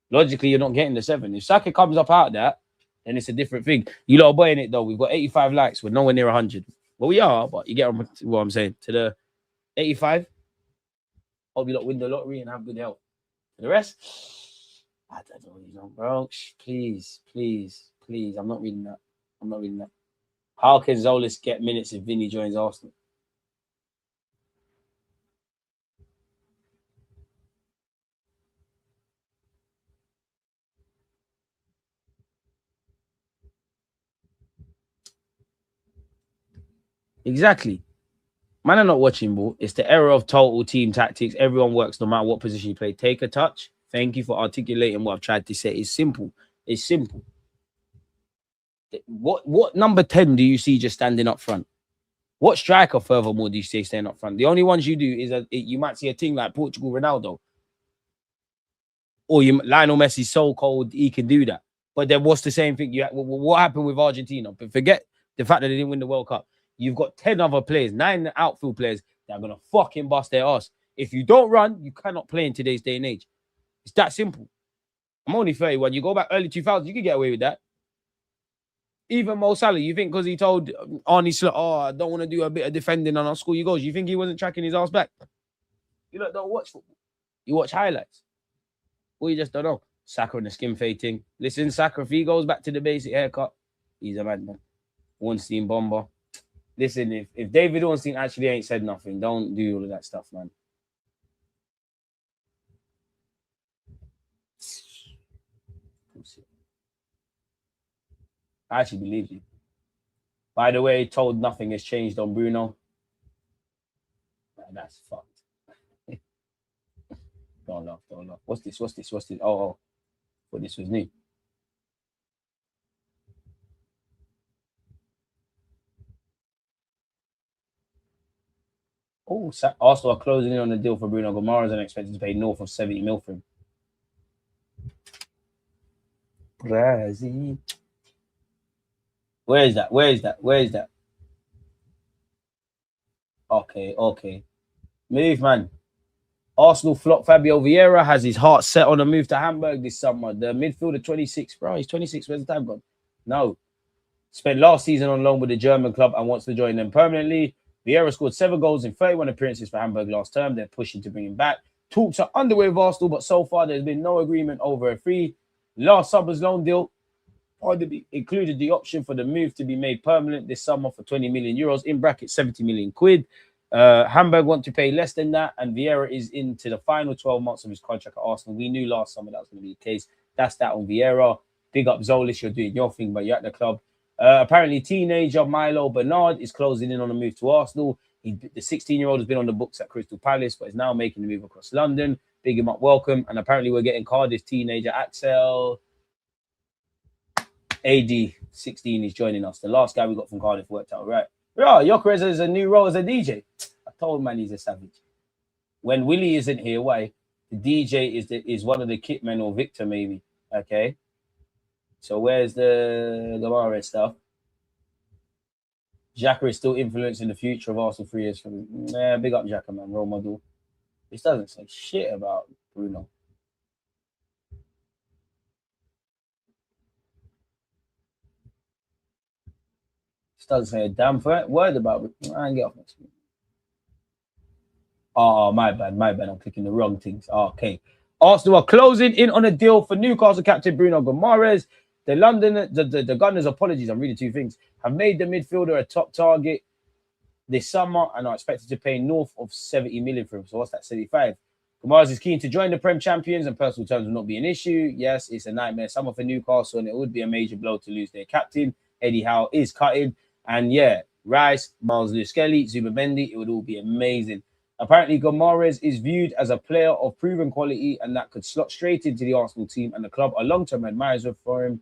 C: logically, you're not getting the 7. If Saka comes up out of that, then it's a different thing. You lot are buying it, though. We've got 85 likes. We're nowhere near 100. Well, we are, but you get what I'm saying. To the 85, hope you lot win the lottery and have good health. For the rest, I don't know, bro. Please. I'm not reading that. How can Zolis get minutes if Vini joins Arsenal? Exactly. Man, I'm not watching ball. It's the error of total team tactics. Everyone works no matter what position you play. Take a touch. Thank you for articulating what I've tried to say. It's simple. What number 10 do you see just standing up front? What striker, furthermore, do you see standing up front? The only ones you do is you might see a team like Portugal Ronaldo. Or Lionel Messi's so cold, he can do that. But then what's the same thing? What happened with Argentina? But forget the fact that they didn't win the World Cup. You've got 10 other players, 9 outfield players that are going to fucking bust their ass. If you don't run, you cannot play in today's day and age. It's that simple. I'm only 31. You go back early 2000s, you could get away with that. Even Mo Salah, you think because he told Arnie Slot, I don't want to do a bit of defending on our school you goes, you think he wasn't tracking his ass back? You don't watch football. You watch highlights. Or you just don't know. Saka and the skin fading. Listen, Saka, if he goes back to the basic haircut, he's a madman. Ornstein bomber. Listen, if David Ornstein actually ain't said nothing, don't do all of that stuff, man. I actually believe you. By the way, told nothing has changed on Bruno. Man, that's fucked. Don't laugh. What's this? Oh, but this was new. Oh, Arsenal are closing in on the deal for Bruno Guimarães and expected to pay north of 70 mil for him. Brazil. Where is that? Okay. Move, man. Arsenal flop Fabio Vieira has his heart set on a move to Hamburg this summer. The midfielder 26, bro. He's 26. Where's the time gone? No. Spent last season on loan with the German club and wants to join them permanently. Vieira scored 7 goals in 31 appearances for Hamburg last term. They're pushing to bring him back. Talks are underway with Arsenal, but so far there's been no agreement over a fee. Last summer's loan deal included the option for the move to be made permanent this summer for 20 million euros, in brackets 70 million quid. Hamburg want to pay less than that, and Vieira is into the final 12 months of his contract at Arsenal. We knew last summer that was going to be the case. That's that on Vieira. Big up Zolis, you're doing your thing, but you're at the club. Apparently, teenager Milo Bernard is closing in on a move to Arsenal. The 16-year-old has been on the books at Crystal Palace, but is now making the move across London. Big him up, welcome. And apparently, we're getting Cardiff teenager Axel AD 16 is joining us. The last guy we got from Cardiff worked out right. Yeah, Jokeres has a new role as a DJ. I told man he's a savage. When Willie isn't here, why? The DJ is one of the kitmen or Victor maybe. Okay. So where's the Guimarães stuff? Xhaka is still influencing the future of Arsenal 3 years from. Nah, big up Xhaka, man, role model. This doesn't say shit about Bruno. This doesn't say a damn word about it. I ain't get off my screen. Oh, my bad. I'm clicking the wrong things. Okay. Arsenal are closing in on a deal for Newcastle captain Bruno Guimarães. The Gunners, apologies, I'm reading two things, have made the midfielder a top target this summer and are expected to pay north of 70 million for him. So what's that, 75? Guimarães is keen to join the Prem champions and personal terms will not be an issue. Yes, it's a nightmare summer for Newcastle and it would be a major blow to lose their captain. Eddie Howe is cutting. And yeah, Rice, Miles Lewis-Skelly, Zubimendi, it would all be amazing. Apparently, Guimarães is viewed as a player of proven quality and that could slot straight into the Arsenal team and the club are long-term admirers for him.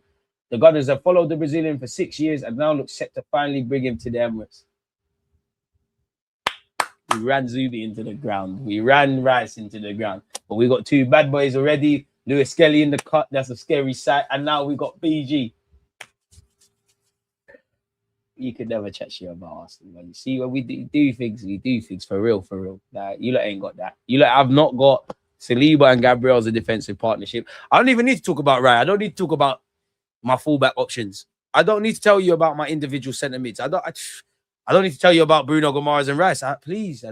C: The Gunners have followed the Brazilian for 6 years and now look set to finally bring him to the Emirates. We ran Zubi into the ground. We ran Rice into the ground. But we got two bad boys already. Lewis-Skelly in the cut. That's a scary sight. And now we got BG. You could never chat shit about Arsenal, man. You see, when we do things, we do things for real, for real. Like, you lot ain't got that. You lot have not got Saliba and Gabriel as a defensive partnership. I don't even need to talk about Ryan. I don't need to talk about my fullback options. I don't need to tell you about my individual centre mids. I don't need to tell you about Bruno Guimarães and Rice. Please.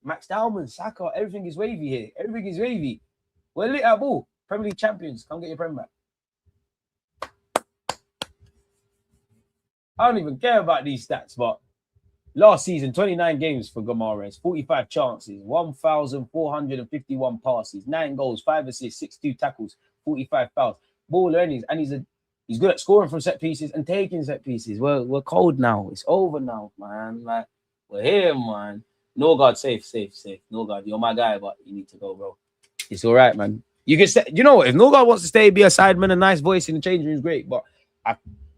C: Max Dalman, Saka, everything is wavy here. Everything is wavy. We're lit at ball. Premier League champions. Come get your Premier back. I don't even care about these stats, but last season, 29 games for Guimarães, 45 chances, 1,451 passes, 9 goals, 5 assists, 62 tackles, 45 fouls, ball earnings, and he's good at scoring from set pieces and taking set pieces. We're cold now. It's over now, man. Like, we're here, man. Norgard, safe. Norgard, you're my guy, but you need to go, bro. It's all right, man. You can say, you know what? If Norgard wants to stay, be a sideman, a nice voice in the changing room is great, but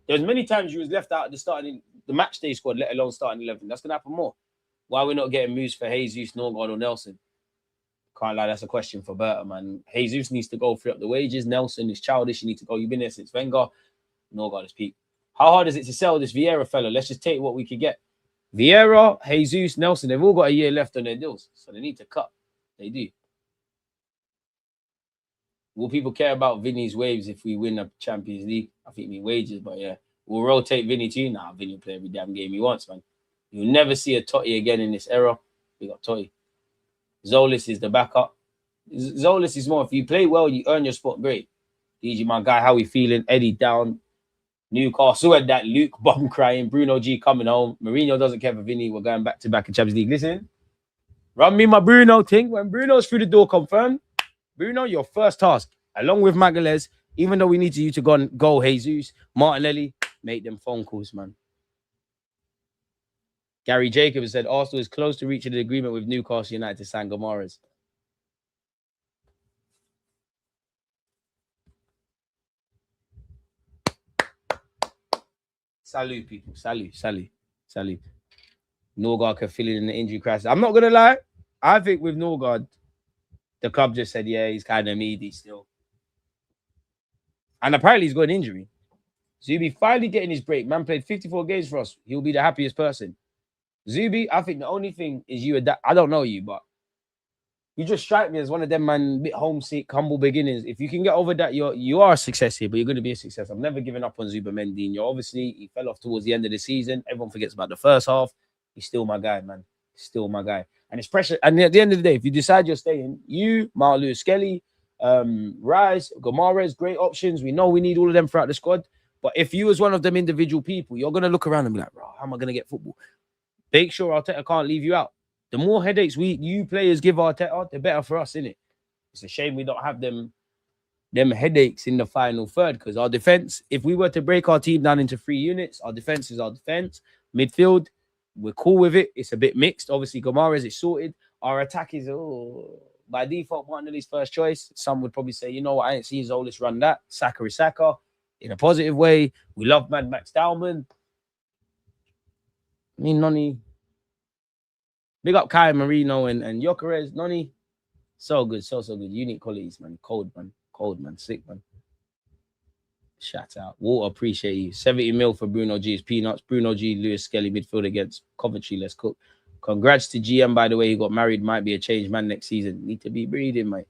C: there's many times you was left out at the starting the match day squad, let alone starting 11. That's gonna happen more. Why we're not getting moves for Jesus, Norgard, or Nelson? Can't lie, that's a question for Berta, man. Jesus needs to go free up the wages. Nelson is childish. You need to go. You've been there since Wenger. Norgard is peak. How hard is it to sell this Vieira fella? Let's just take what we could get. Vieira, Jesus, Nelson, they've all got a year left on their deals, so they need to cut. They do. Will people care about Vini's waves if we win a Champions League? I think we wages, but yeah. We'll rotate Vini too. Nah, Vini will play every damn game he wants, man. You'll never see a Totti again in this era. We got Totti. Zolis is the backup. Zolis is more, if you play well, you earn your spot, great. DG, my guy, how we feeling? Eddie down. Newcastle had that Luke bomb crying. Bruno G coming home. Mourinho doesn't care for Vini. We're going back to back in Champions League. Listen, run me my Bruno thing. When Bruno's through the door confirmed, Bruno, your first task, along with Magalhaes, even though we need you to go Jesus, Martinelli, make them phone calls, man. Gary Jacobs said Arsenal is close to reaching an agreement with Newcastle United to sign Guimarães. Salute, people. Salute. Norgard can fill in the injury crisis. I'm not going to lie. I think with Norgard, the club just said, yeah, he's kind of meaty still. And apparently he's got an injury. Zubi finally getting his break. Man played 54 games for us. He'll be the happiest person. Zubi, I think the only thing is you adapt. I don't know you, but you just strike me as one of them, man, bit homesick, humble beginnings. If you can get over that, you are a success here, but you're going to be a success. I've never given up on Zubimendi. Obviously, he fell off towards the end of the season. Everyone forgets about the first half. He's still my guy, man. Still my guy. And it's pressure. And at the end of the day, if you decide you're staying, you, Miles Lewis-Skelly, Rice, Guimarães, great options. We know we need all of them throughout the squad. But if you as one of them individual people, you're going to look around and be like, bro, how am I going to get football? Make sure Arteta can't leave you out. The more headaches you players give Arteta, the better for us, innit? It's a shame we don't have them headaches in the final third, because our defense, if we were to break our team down into 3 units, our defense is our defense. Midfield, we're cool with it. It's a bit mixed. Obviously, Guimarães is sorted. Our attack is, by default, Martinelli's first choice. Some would probably say, you know what, I ain't seen Zolis run that. Saka is Saka. In a positive way. We love Mad Max Dalman. I mean, Noni. Big up Kai Marino and Gyökeres. Noni. So good, so good. Unique qualities, man. Cold, man. Sick, man. Shout out. Walter, appreciate you. 70 mil for Bruno G's peanuts. Bruno G, Lewis Skelly, midfield against Coventry. Let's cook. Congrats to GM, by the way. He got married. Might be a changed man next season. Need to be breeding, mate.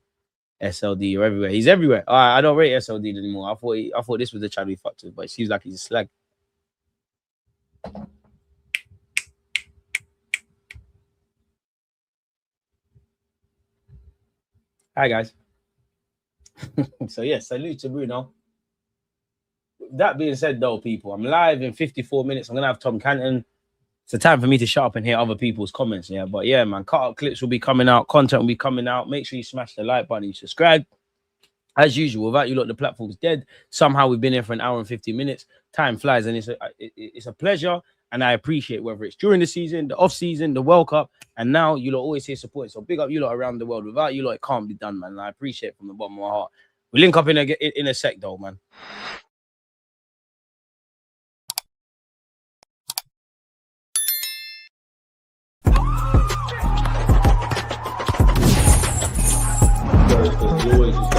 C: SLD, you're everywhere. He's everywhere. All right, I don't rate SLD anymore. I thought this was the child we fucked with, but it seems like he's a slag. Hi, guys. So, yeah, salute to Bruno. That being said, though, people, I'm live in 54 minutes. I'm going to have Tom Canton. It's the time for me to shut up and hear other people's comments. Yeah, but yeah, man, cut-up clips will be coming out. Content will be coming out. Make sure you smash the like button. You subscribe. As usual, without you lot, the platform's dead. Somehow we've been here for an hour and 50 minutes. Time flies, and it's a pleasure. And I appreciate whether it's during the season, the off-season, the World Cup, and now you lot always here supporting. So big up you lot around the world. Without you lot, it can't be done, man. And I appreciate it from the bottom of my heart. We link up in a sec, though, man. You always